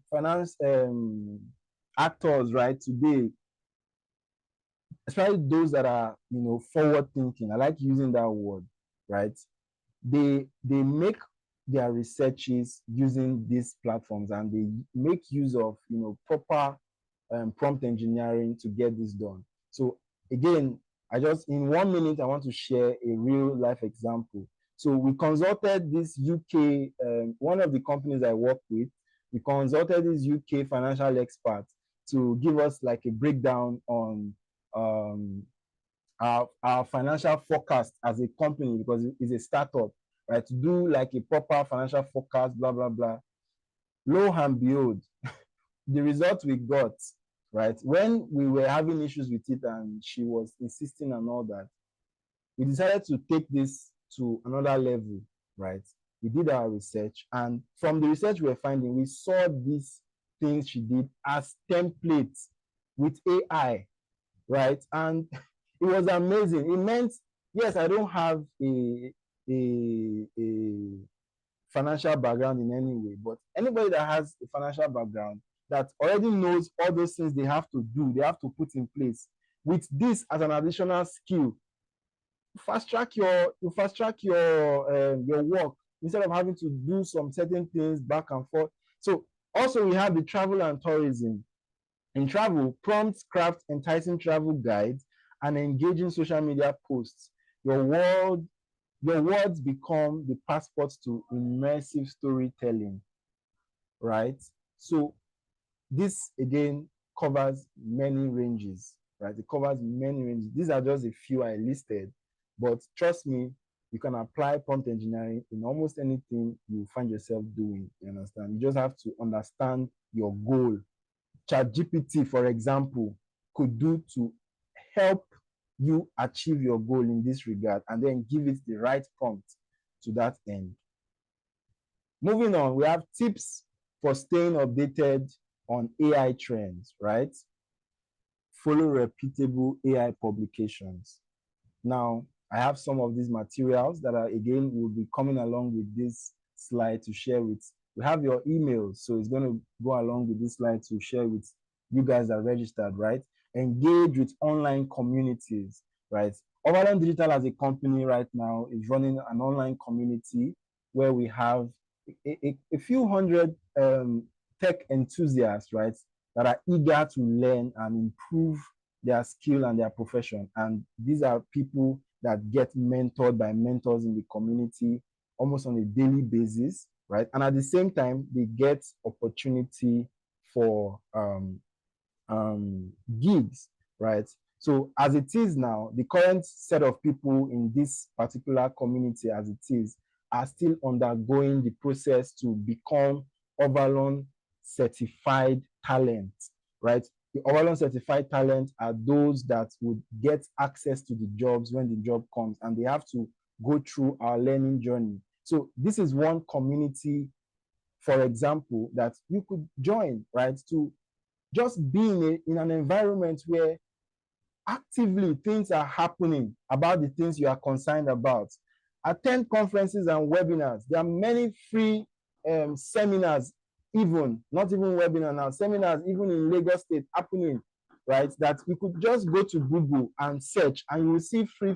finance actors, right, today, especially those that are forward thinking. I like using that word, right? They make their researches using these platforms, and they make use of proper prompt engineering to get this done. So again, in 1 minute I want to share a real life example. So we consulted this UK, one of the companies I work with, we consulted this UK financial expert to give us like a breakdown on our financial forecast as a company, because it's a startup, right? To do like a proper financial forecast, blah, blah, blah. Lo and behold, the result we got, right, when we were having issues with it and she was insisting and all that, we decided to take this to another level, right? We did our research, and from the research we were finding, we saw these things she did as templates with AI, right? And it was amazing. It meant, yes, I don't have a financial background in any way, but anybody that has a financial background that already knows all those things they have to do, they have to put in place, with this as an additional skill, fast track your work, instead of having to do some certain things back and forth. So also we have the travel and tourism. In travel, prompts craft enticing travel guides and engaging social media posts. Your words become the passports to immersive storytelling, right? So this again covers many ranges, right? It covers many ranges. These are just a few I listed, but trust me, you can apply prompt engineering in almost anything you find yourself doing. You understand? You just have to understand your goal. ChatGPT, for example, could do to help you achieve your goal in this regard, and then give it the right prompt to that end. Moving on, we have tips for staying updated on AI trends, right? Follow repeatable AI publications. Now, I have some of these materials that again will be coming along with this slide to share with. We have your emails, so it's going to go along with this slide to share with you guys that are registered, right? Engage with online communities, right? Overland Digital as a company right now is running an online community where we have a few hundred tech enthusiasts, right, that are eager to learn and improve their skill and their profession. And these are people that get mentored by mentors in the community almost on a daily basis, right? And at the same time, they get opportunity for gigs, right? So as it is now, the current set of people in this particular community as it is are still undergoing the process to become Overlon certified talent, right? The Overlon certified talent are those that would get access to the jobs when the job comes, and they have to go through our learning journey. So this is one community, for example, that you could join, right? To just be in an environment where actively things are happening about the things you are concerned about. Attend conferences and webinars. There are many free seminars, even not even webinar now, seminars even in Lagos State happening, right? That you could just go to Google and search, and you will see free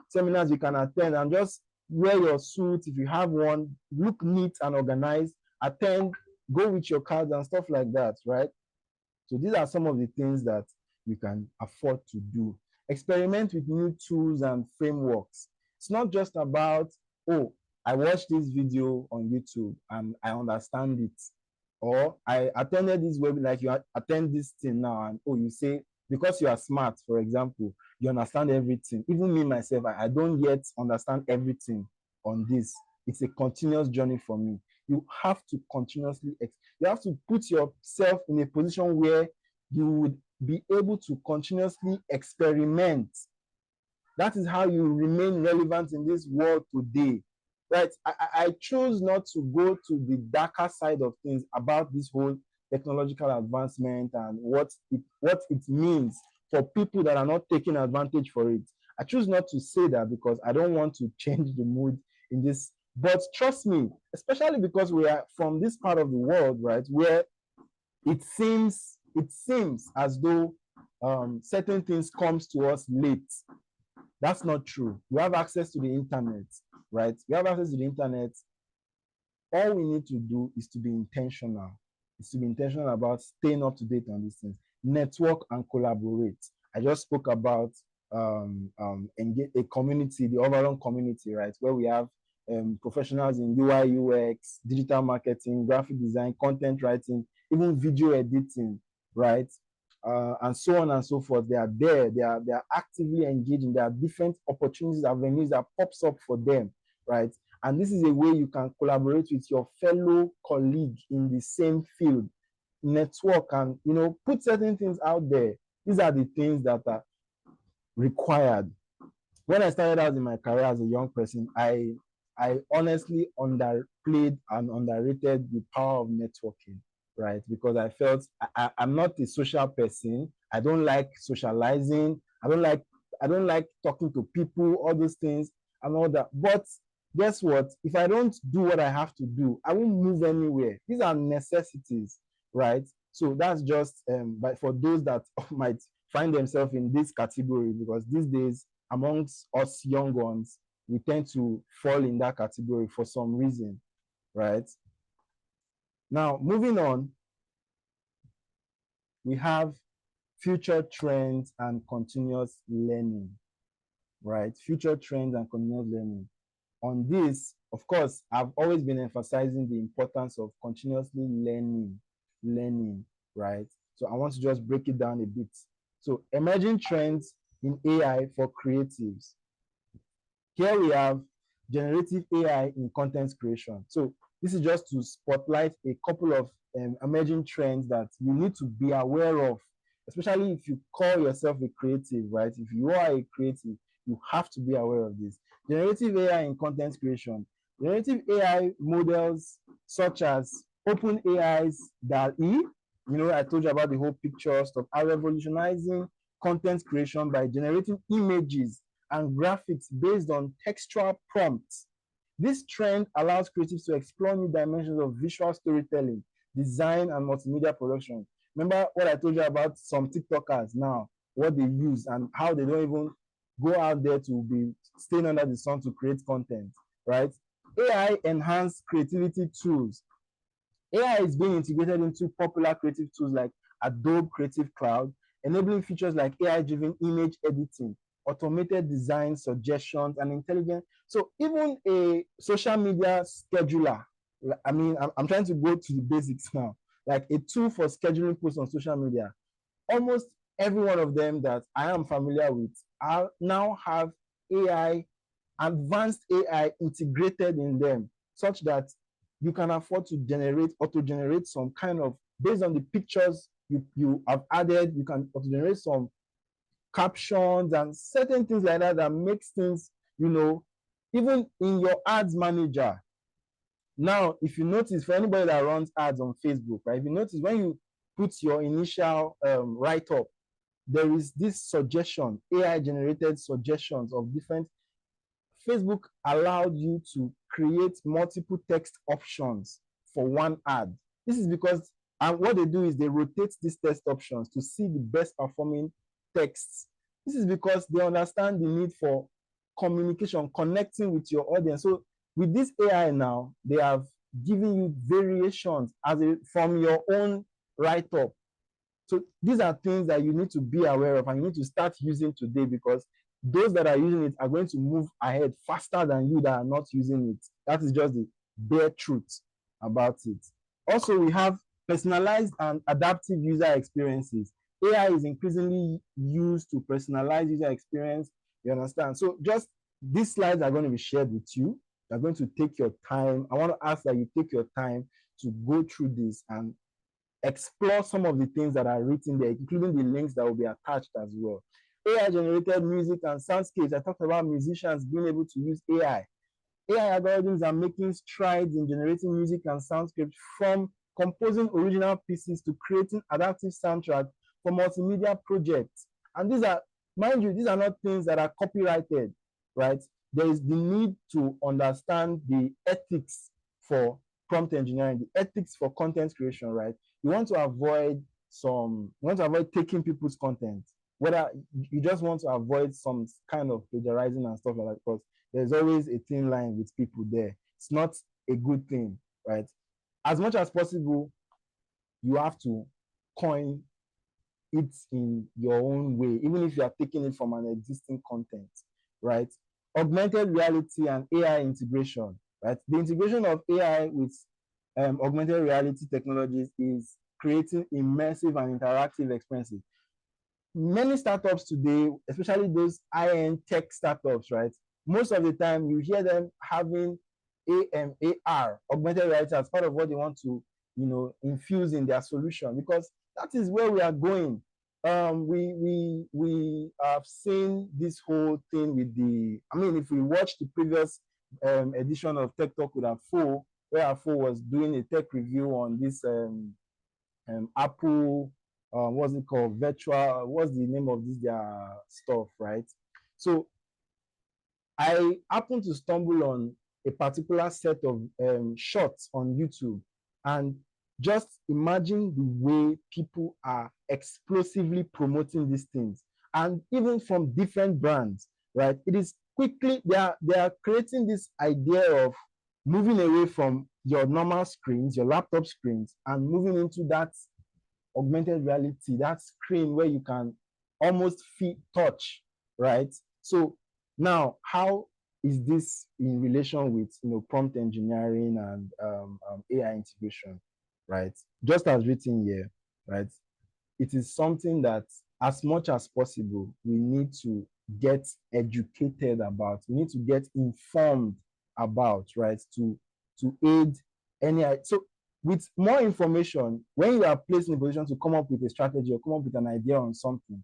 seminars you can attend, and just wear your suit if you have one, look neat and organized, attend, go with your cards and stuff like that, right? So these are some of the things that you can afford to do. Experiment with new tools and frameworks. It's not just about, oh, I watched this video on YouTube and I understand it. Or I attended this webinar, like you attend this thing now, and oh, you say, because you are smart, for example, you understand everything. Even me, myself, I don't yet understand everything on this. It's a continuous journey for me. You have to continuously, you have to put yourself in a position where you would be able to continuously experiment. That is how you remain relevant in this world today, right? I chose not to go to the darker side of things about this whole technological advancement and what it means for people that are not taking advantage for it. I choose not to say that because I don't want to change the mood in this. But trust me, especially because we are from this part of the world, right, where it seems as though certain things comes to us late. That's not true. We have access to the internet, right? We have access to the internet. All we need to do is to be intentional. It's to be intentional about staying up to date on these things. Network and collaborate. I just spoke about a community, the overall community, right, where we have professionals in UI, UX, digital marketing, graphic design, content writing, even video editing, right? And so on and so forth. They are there. They are actively engaging. There are different opportunities, avenues that pops up for them, right? And this is a way you can collaborate with your fellow colleague in the same field, network, and put certain things out there. These are the things that are required. When I started out in my career as a young person, I honestly underplayed and underrated the power of networking, right? Because I felt I'm not a social person. I don't like socializing. I don't like talking to people, all those things and all that. But guess what? If I don't do what I have to do, I won't move anywhere. These are necessities, right? So that's just but for those that might find themselves in this category, because these days amongst us young ones, we tend to fall in that category for some reason, right? Now, moving on, we have future trends and continuous learning, right? Future trends and continuous learning. On this, of course, I've always been emphasizing the importance of continuously learning, right? So I want to just break it down a bit. So emerging trends in AI for creatives. Here we have generative AI in content creation. So this is just to spotlight a couple of emerging trends that you need to be aware of, especially if you call yourself a creative, right? If you are a creative, you have to be aware of this. Generative AI in content creation. Generative AI models such as OpenAI's DALL-E, I told you about the whole picture stuff, are revolutionizing content creation by generating images and graphics based on textual prompts. This trend allows creatives to explore new dimensions of visual storytelling, design, and multimedia production. Remember what I told you about some TikTokers now, what they use and how they don't even go out there to be staying under the sun to create content, right? AI enhanced creativity tools. AI is being integrated into popular creative tools like Adobe Creative Cloud, enabling features like AI-driven image editing, automated design suggestions, and intelligent. So even a social media scheduler, I mean, I'm trying to go to the basics now, like a tool for scheduling posts on social media. Almost every one of them that I am familiar with now have AI, advanced AI integrated in them, such that you can afford to auto-generate some kind of, based on the pictures you have added, you can auto-generate some captions and certain things like that that makes things, even in your ads manager. Now, if you notice, for anybody that runs ads on Facebook, right, if you notice when you put your initial write-up, there is this suggestion, AI generated suggestions of different. Facebook allowed you to create multiple text options for one ad. This is because, and what they do is they rotate these text options to see the best performing texts. This is because they understand the need for communication, connecting with your audience. So with this AI now, they have given you variations from your own write-up. So these are things that you need to be aware of and you need to start using today, because those that are using it are going to move ahead faster than you that are not using it. That is just the bare truth about it. Also, we have personalized and adaptive user experiences. AI is increasingly used to personalize user experience. You understand? So just these slides are going to be shared with you. You're going to take your time. I want to ask that you take your time to go through this and explore some of the things that are written there, including the links that will be attached as well. AI generated music and soundscapes. I talked about musicians being able to use AI. AI algorithms are making strides in generating music and soundscapes, from composing original pieces to creating adaptive soundtracks for multimedia projects. And these are, mind you, these are not things that are copyrighted, right? There is the need to understand the ethics for prompt engineering, the ethics for content creation, right? You want to avoid taking people's content, whether you just want to avoid some kind of plagiarizing and stuff like that, because there's always a thin line with people there. It's not a good thing, right? As much as possible, you have to coin it in your own way, even if you are taking it from an existing content, right? Augmented reality and AI integration, right? The integration of AI with augmented reality technologies is creating immersive and interactive experiences. Many startups today, especially those high-end tech startups, right? Most of the time you hear them having AR, augmented reality, as part of what they want to, infuse in their solution, because that is where we are going. We have seen this whole thing with if we watch the previous edition of Techtalk-With-AFO, where AFO was doing a tech review on this Apple, what's it called? What's the name of this their stuff, right? So I happened to stumble on a particular set of shots on YouTube, and just imagine the way people are explosively promoting these things, and even from different brands, right? It is quickly, they are creating this idea of moving away from your normal screens, your laptop screens, and moving into that augmented reality, that screen where you can almost feel touch, right? So now, how is this in relation with prompt engineering and AI integration, right? Just as written here, right? It is something that, as much as possible, we need to get educated about. We need to get informed about, right? To aid any. So with more information, when you are placed in a position to come up with a strategy or come up with an idea on something,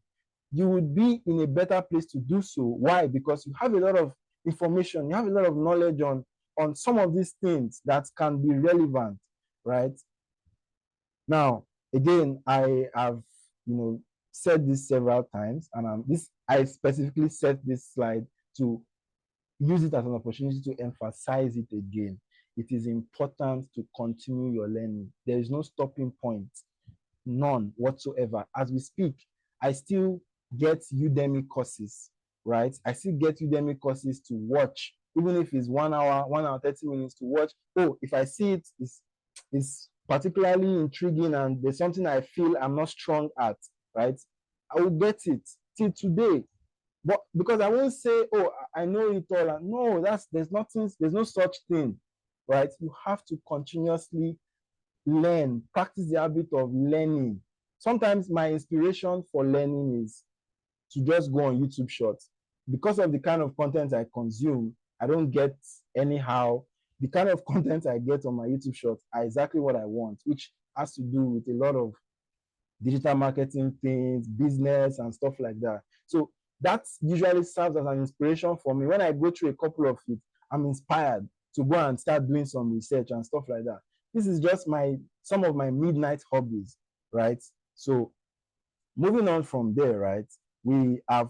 you would be in a better place to do so. Why? Because you have a lot of information, you have a lot of knowledge on some of these things that can be relevant, right? Now, again, I have said this several times, and I specifically set this slide to use it as an opportunity to emphasize it again. It is important to continue your learning. There is no stopping point, none whatsoever. As we speak, I still get Udemy courses, right? I still get Udemy courses to watch even if it's 1 hour, 1 hour, 30 minutes to watch. Oh, if I see it's particularly intriguing and there's something I feel I'm not strong at, right? I will get it till today. But because I won't say, oh, I know it all. No, there's no such thing, right? You have to continuously learn, practice the habit of learning. Sometimes my inspiration for learning is to just go on YouTube Shorts. Because of the kind of content I consume, I don't get anyhow. The kind of content I get on my YouTube Shorts are exactly what I want, which has to do with a lot of digital marketing things, business, and stuff like that. So that usually serves as an inspiration for me. When I go through a couple of it, I'm inspired to go and start doing some research and stuff like that. This is just some of my midnight hobbies, right? So moving on from there, right? We are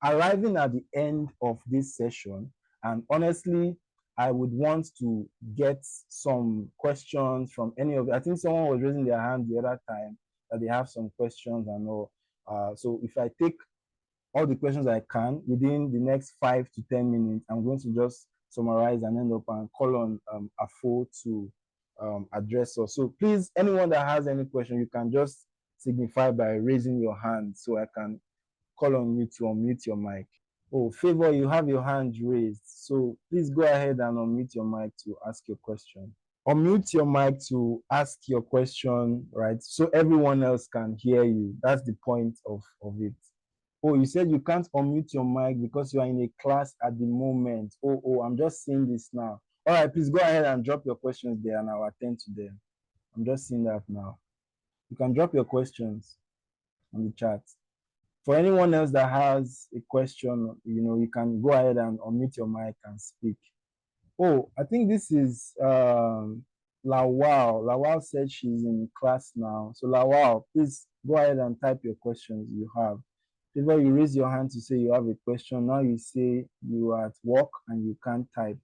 arriving at the end of this session. And honestly, I would want to get some questions from any of you. I think someone was raising their hand the other time that they have some questions and all. So if I take all the questions I can within the next 5 to 10 minutes, I'm going to just summarize and end up and call on AFO to address us. So please, anyone that has any question, you can just signify by raising your hand so I can call on you to unmute your mic. Oh, Favor, you have your hand raised. So please go ahead and unmute your mic to ask your question. Unmute your mic to ask your question, right? So everyone else can hear you. That's the point of it. Oh, you said you can't unmute your mic because you are in a class at the moment. Oh, I'm just seeing this now. All right, please go ahead and drop your questions there and I'll attend to them. I'm just seeing that now. You can drop your questions on the chat. For anyone else that has a question, you can go ahead and unmute your mic and speak. Oh, I think this is Lawal. Lawal said she's in class now. So Lawal, please go ahead and type your questions you have. Before you raise your hand to say you have a question, now you say you are at work and you can't type.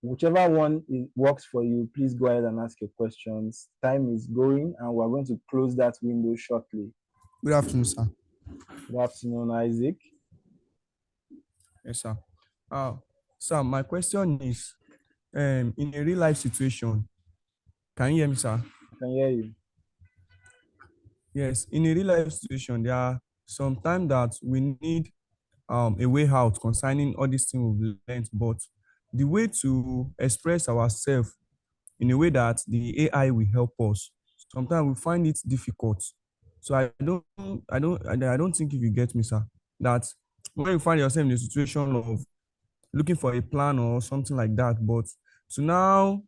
Whichever one works for you, please go ahead and ask your questions. Time is going and we're going to close that window shortly. Good afternoon, sir. Good afternoon, Isaac. Yes, sir. Sir, my question is, in a real life situation, can you hear me, sir? I can hear you. Yes, in a real life situation, there are some time that we need a way out concerning all these things we've learned, but the way to express ourselves in a way that the AI will help us, sometimes we find it difficult. So I don't think, if you get me, sir, that when you find yourself in a situation of looking for a plan or something like that, but to now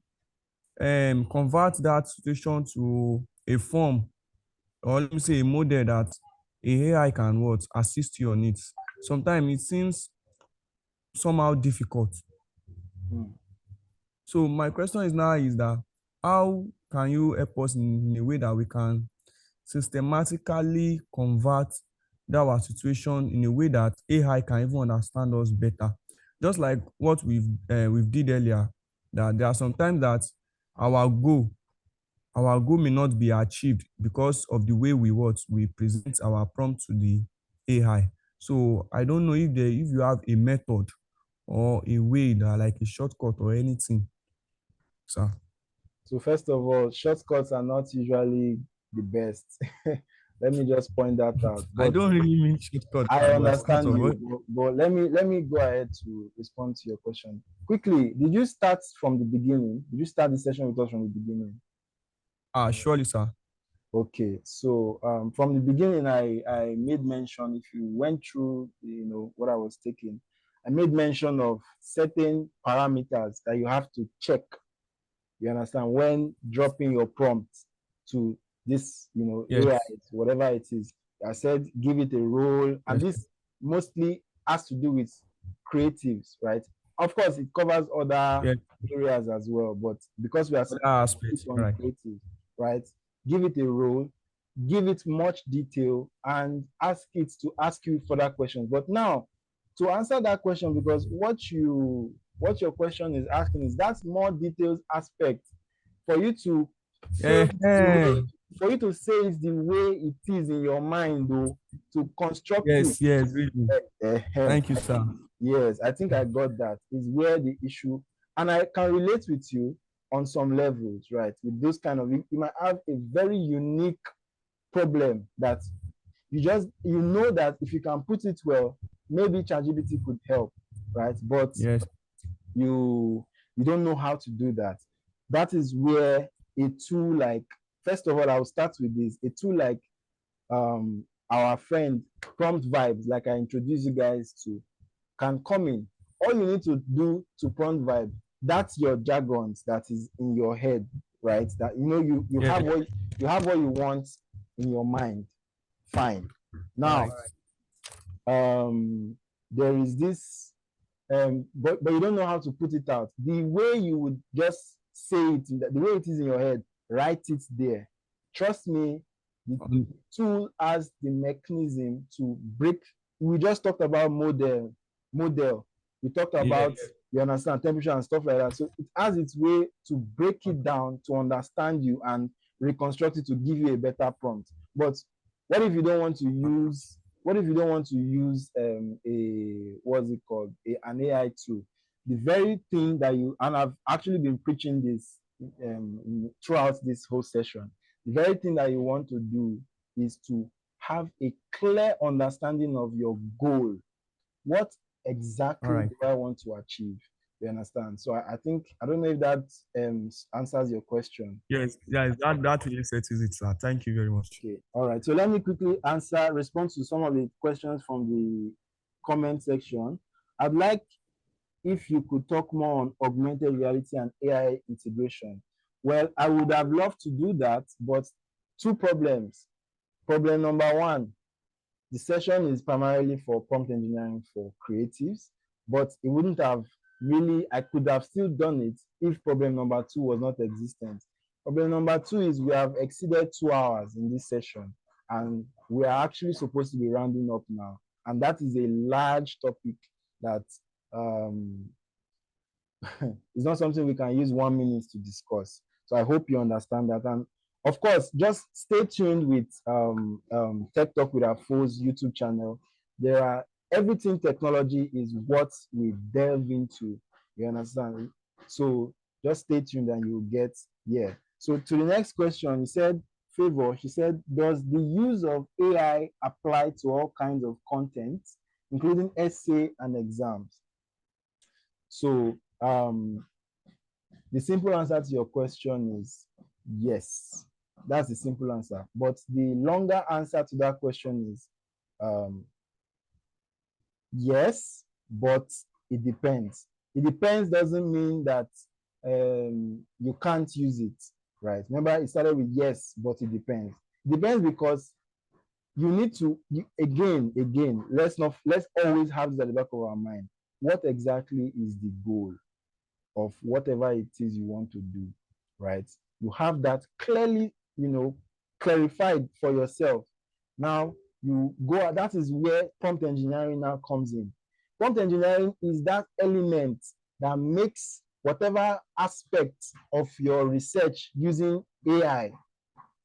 convert that situation to a form, or let me say a model that AI can assist you on it. Sometimes it seems somehow difficult. So my question is that how can you help us in a way that we can systematically convert our situation in a way that AI can even understand us better? Just like what we've did earlier, that there are sometimes that our goal may not be achieved because of the way we present our prompt to the AI. So I don't know if you have a method or a way that, like a shortcut or anything, sir. So first of all, shortcuts are not usually the best. Let me just point that out. I don't really mean shortcut. I understand you, but let me go ahead to respond to your question. Quickly, did you start from the beginning? Did you start the session with us from the beginning? Surely, sir. Okay, so from the beginning, I made mention, if you went through, what I was taking, I made mention of certain parameters that you have to check. You understand, when dropping your prompt to this, Yes. AI, whatever it is. I said, give it a role, and this mostly has to do with creatives, right? Of course, it covers other areas as well, but because we are aspects, on creative, right? Give it a role, give it much detail, and ask it to ask you further questions. But now, to answer that question, because what your question is asking is that's more detailed aspect for you to say for you to say it the way it is in your mind, though, to construct it. Yes, really. Thank you, sir. Yes, I think I got that. Is where the issue, and I can relate with you on some levels, right? With those kind of, you might have a very unique problem that you know that if you can put it well, maybe ChatGPT could help, right? But Yes. you don't know how to do that. That is where a tool like, first of all, I'll start with this, a tool like our friend Prompt Vibes, like I introduced you guys to, can come in. All you need to do to Prompt Vibe, that's your jargons that is in your head, right? That you know you Yeah. have what you want in your mind. Fine. Now, there is this, but you don't know how to put it out. The way you would just say it, the way it is in your head, write it there. Trust me, the tool has the mechanism to break. We just talked about model. We talked about, you understand, temperature and stuff like that. So it has its way to break it down to understand you and reconstruct it to give you a better prompt. But what if you don't want to use a, what's it called, an AI tool? The very thing that you, and I've actually been preaching this throughout this whole session, the very thing that you want to do is to have a clear understanding of your goal. What exactly do I want to achieve? You understand? So I think, I don't know if that answers your question. Yes, that really settles it, sir. Thank you very much. Okay, all right. So let me quickly respond to some of the questions from the comment section. I'd like if you could talk more on augmented reality and AI integration. Well, I would have loved to do that, but two problems. Problem number one, the session is primarily for prompt engineering for creatives, but it wouldn't have really, I could have still done it if problem number two was not existent. Problem number two is we have exceeded 2 hours in this session, and we are actually supposed to be rounding up now. And that is a large topic that it's not something we can use 1 minute to discuss. So I hope you understand that. And of course, just stay tuned with Tech Talk with AFO's YouTube channel. There are, everything technology is what we delve into. You understand? So just stay tuned and you'll get, yeah. So to the next question, he said, Favor, she said, does the use of AI apply to all kinds of content, including essay and exams? So the simple answer to your question is yes. That's the simple answer. But the longer answer to that question is yes, but it depends. It depends doesn't mean that you can't use it, right? Remember, it started with yes, but it depends. It depends because you need to, again, let's always have that at the back of our mind. What exactly is the goal of whatever it is you want to do, right? You have that clearly, clarified for yourself. Now you go, that is where prompt engineering now comes in. Prompt engineering is that element that makes whatever aspect of your research using AI,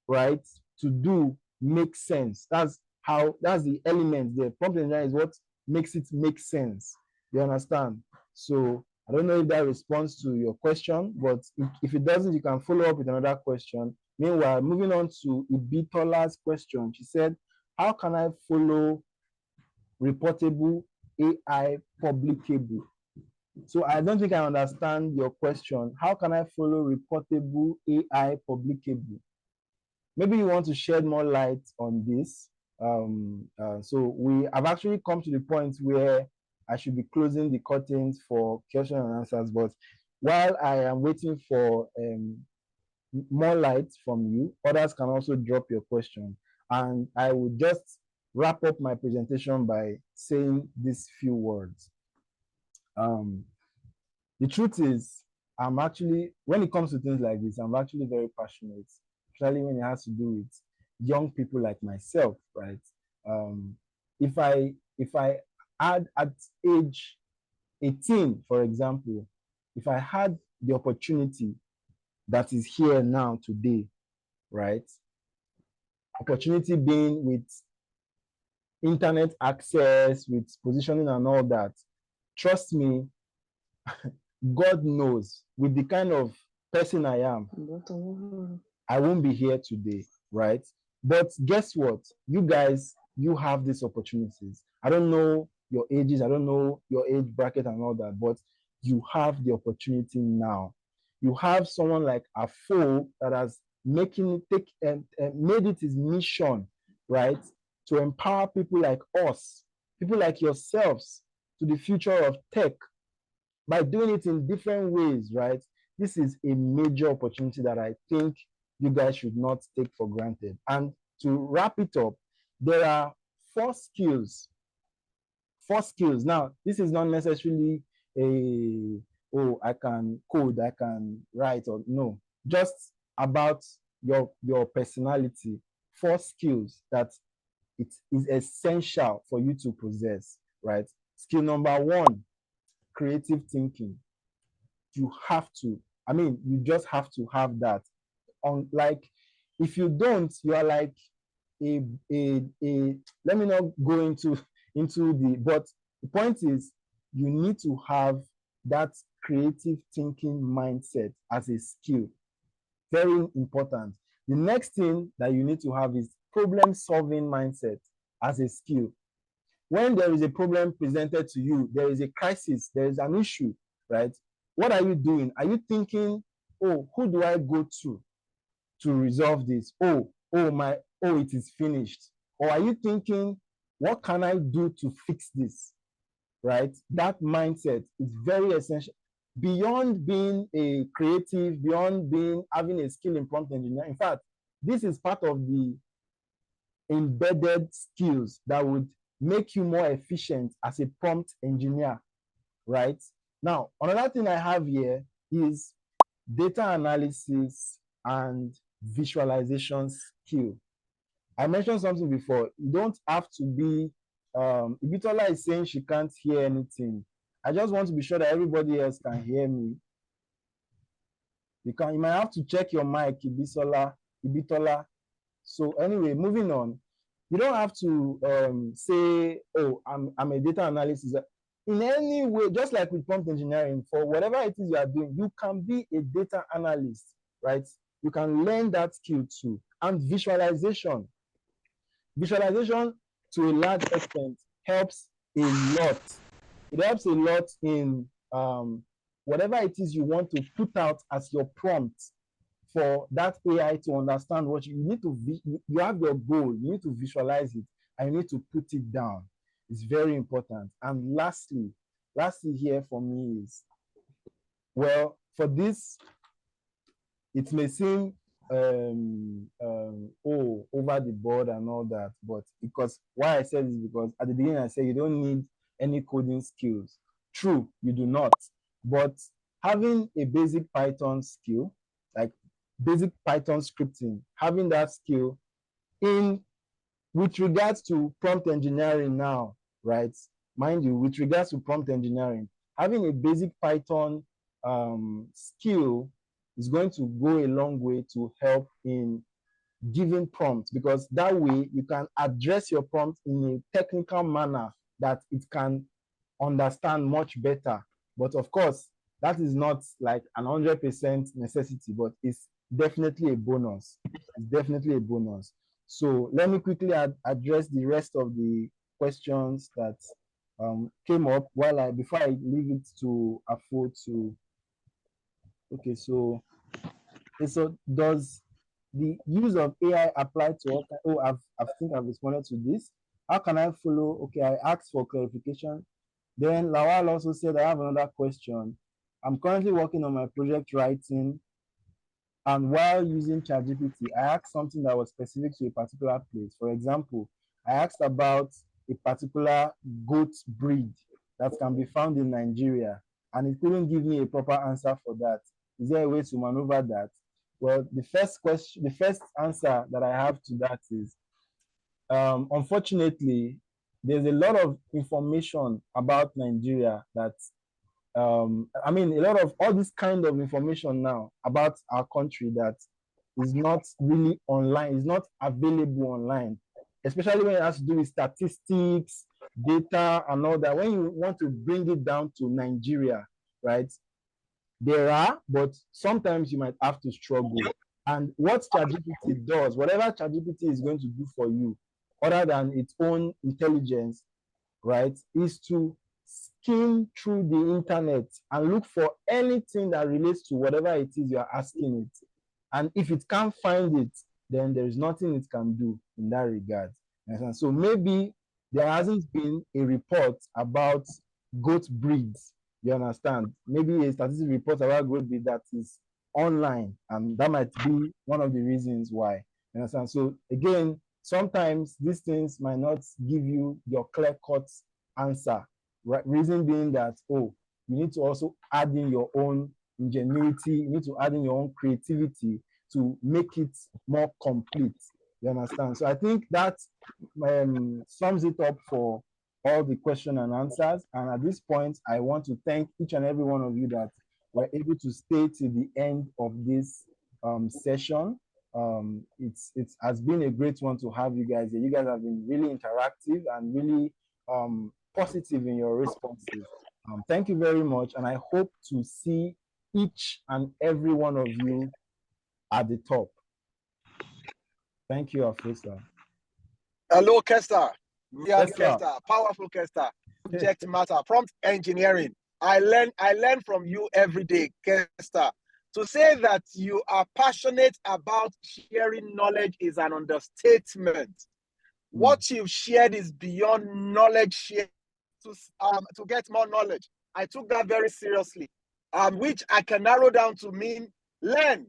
right, to do make sense. That's the element there. Prompt engineering is what makes it make sense. You understand? So I don't know if that responds to your question, but if it doesn't, you can follow up with another question. Meanwhile, moving on to Ibitola's question, she said, how can I follow reportable AI publicable? So I don't think I understand your question. How can I follow reportable AI publicable? Maybe you want to shed more light on this. So we have actually come to the point where I should be closing the curtains for question and answers. But while I am waiting for more light from you, others can also drop your question. And I will just wrap up my presentation by saying these few words. The truth is, I'm actually, when it comes to things like this, I'm actually very passionate, especially when it has to do with young people like myself, right? If I had at age 18, for example, if I had the opportunity that is here now today, right? Opportunity being with internet access, with positioning and all that, trust me, God knows with the kind of person I am, I won't be here today, right? But guess what? You guys, you have these opportunities. I don't know your ages, I don't know your age bracket and all that, but you have the opportunity now. You have someone like AFO that has making it take made it his mission, right, to empower people like us, people like yourselves, to the future of tech by doing it in different ways, right? This is a major opportunity that I think you guys should not take for granted. And to wrap it up, there are four skills. Four skills. Now, this is not necessarily a, oh, I can code, I can write, or no, just about your personality. Four skills that it is essential for you to possess, right? Skill number one, creative thinking. You have to, I mean, you just have to have that. On like, if you don't, you are like a let me not go into the, but the point is you need to have that creative thinking mindset as a skill. Very important. The next thing that you need to have is problem solving mindset as a skill. When there is a problem presented to you, there is a crisis, there is an issue, right? What are you doing? Are you thinking, oh, who do I go to resolve this? Oh, it is finished. Or are you thinking, what can I do to fix this? Right? That mindset is very essential. Beyond being a creative, beyond having a skill in prompt engineering. In fact, this is part of the embedded skills that would make you more efficient as a prompt engineer, right? Now, another thing I have here is data analysis and visualization skill. I mentioned something before. You don't have to be, Ibitola is saying she can't hear anything. I just want to be sure that everybody else can hear me. You might have to check your mic, Ibitola. So anyway, moving on. You don't have to say, oh, I'm a data analyst. In any way, just like with prompt engineering, for whatever it is you are doing, you can be a data analyst, right? You can learn that skill too. And visualization. Visualization, to a large extent, helps a lot. It helps a lot in whatever it is you want to put out as your prompt for that AI to understand what you need to, you have your goal, you need to visualize it, and you need to put it down. It's very important. And lastly here for me is, well, for this, it may seem over the board and all that, but because why I said this, because at the beginning I said you don't need any coding skills. True, you do not, but having a basic Python skill, like basic Python scripting, having that skill with regards to prompt engineering now, right? Mind you, with regards to prompt engineering, having a basic Python skill is going to go a long way to help in giving prompts, because that way you can address your prompt in a technical manner that it can understand much better. But of course, that is not like an 100% necessity, but it's definitely a bonus. It's definitely a bonus. So let me quickly address the rest of the questions that came up before I leave it to AFO to. Okay, so does the use of AI apply to all? Oh, I think I've responded to this. How can I follow? Okay, I asked for clarification. Then Lawal also said, I have another question. I'm currently working on my project writing, and while using ChatGPT, I asked something that was specific to a particular place. For example, I asked about a particular goat breed that can be found in Nigeria, and it couldn't give me a proper answer for that. Is there a way to maneuver that? Well, the first answer that I have to that is, unfortunately, there's a lot of information about Nigeria that, I mean, a lot of all this kind of information now about our country that is not really online, is not available online, especially when it has to do with statistics, data and all that, when you want to bring it down to Nigeria, right? There are, but sometimes you might have to struggle. And what ChatGPT does, whatever ChatGPT is going to do for you, other than its own intelligence, right, is to skim through the internet and look for anything that relates to whatever it is you are asking it. And if it can't find it, then there is nothing it can do in that regard. And so maybe there hasn't been a report about goat breeds. You understand? Maybe a statistic report about goat breed that is online, and that might be one of the reasons why. You understand? So again, sometimes these things might not give you your clear-cut answer. Right? Reason being that, oh, you need to also add in your own ingenuity, you need to add in your own creativity to make it more complete. You understand? So I think that sums it up for all the question and answers. And at this point, I want to thank each and every one of you that were able to stay to the end of this session. It has been a great one to have you guys here. You guys have been really interactive and really positive in your responses. Thank you very much. And I hope to see each and every one of you at the top. Thank you, Afresa. Hello, Kester. Yes, Kester, powerful Kester. Subject matter, prompt engineering. I learn from you every day, Kester. To say that you are passionate about sharing knowledge is an understatement. What you've shared is beyond knowledge share to get more knowledge. I took that very seriously, which I can narrow down to mean learn,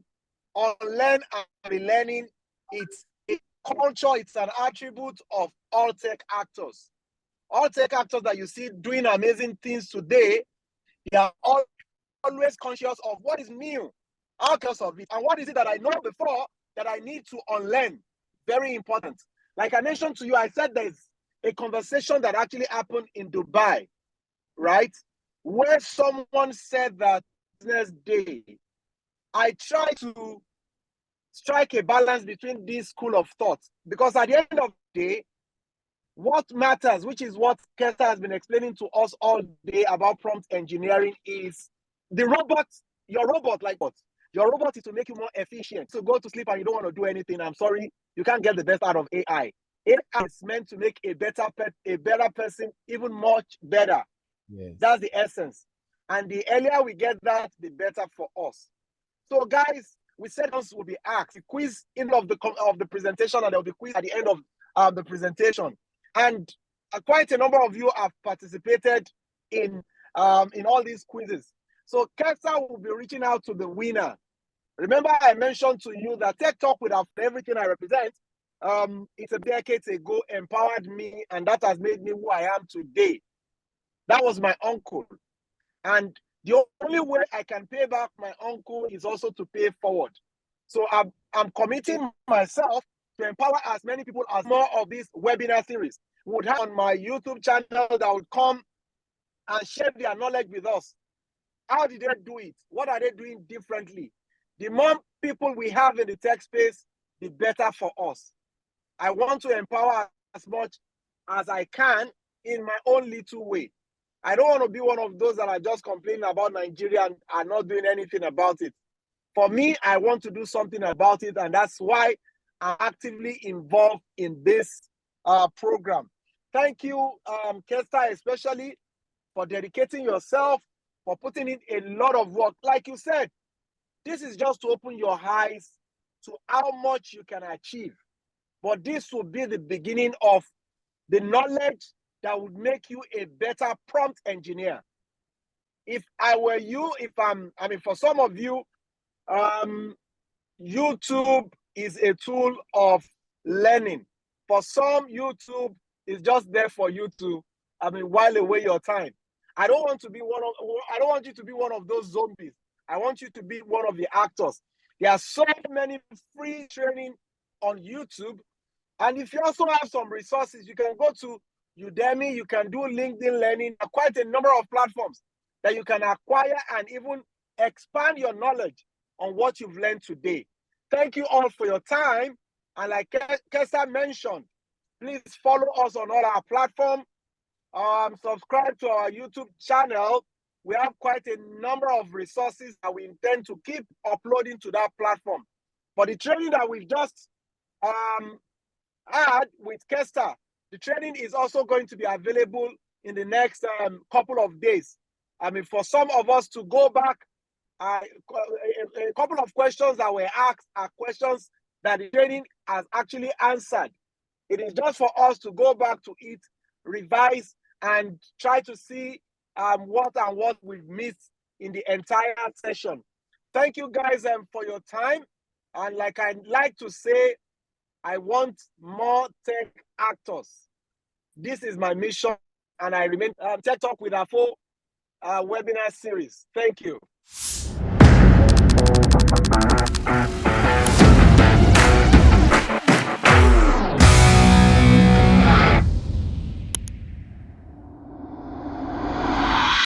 unlearn and relearning. It's a culture, it's an attribute of all tech actors. All tech actors that you see doing amazing things today, they are always conscious of what is new, outcomes of it, and what is it that I know before that I need to unlearn. Very important. Like I mentioned to you, I said there's a conversation that actually happened in Dubai, right? Where someone said that business day, I try to strike a balance between this school of thought, because at the end of the day, what matters, which is what Kester has been explaining to us all day about prompt engineering, is the robot, your robot, like what? Your robot is to make you more efficient. So go to sleep and you don't want to do anything. I'm sorry, you can't get the best out of AI. AI is meant to make a better person even much better. Yes. That's the essence. And the earlier we get that, the better for us. So guys, we said us will be asked a quiz in of the presentation, and there will be quiz at the end of the presentation. And quite a number of you have participated in all these quizzes. So Kester will be reaching out to the winner. Remember, I mentioned to you that Techtalk-With-AFO, everything I represent, it's a decade ago, empowered me, and that has made me who I am today. That was my uncle. And the only way I can pay back my uncle is also to pay forward. So I'm committing myself to empower as many people as more of this webinar series would have on my YouTube channel that would come and share their knowledge with us. How did they do it? What are they doing differently? The more people we have in the tech space, the better for us. I want to empower as much as I can in my own little way. I don't want to be one of those that are just complaining about Nigeria and are not doing anything about it. For me, I want to do something about it, and that's why I'm actively involved in this program. Thank you, Kester, especially for dedicating yourself, for putting in a lot of work. Like you said, this is just to open your eyes to how much you can achieve. But this will be the beginning of the knowledge that would make you a better prompt engineer. If I were you, for some of you, YouTube is a tool of learning. For some, YouTube is just there for you to, while away your time. I don't want you to be one of those zombies. I want you to be one of the actors. There are so many free training on YouTube. And if you also have some resources, you can go to Udemy, you can do LinkedIn Learning, quite a number of platforms that you can acquire and even expand your knowledge on what you've learned today. Thank you all for your time. And like Kester mentioned, please follow us on all our platforms. subscribe to our YouTube channel. We have quite a number of resources that we intend to keep uploading to that platform. For the training that we've just had with Kester, the training is also going to be available in the next couple of days. I mean, for some of us to go back, a couple of questions that were asked are questions that the training has actually answered. It is just for us to go back to it, revise, and try to see what we've missed in the entire session. Thank you guys for your time. And like I like to say, I want more tech actors. This is my mission, and I remain Techtalk-With-AFO webinar series. Thank you.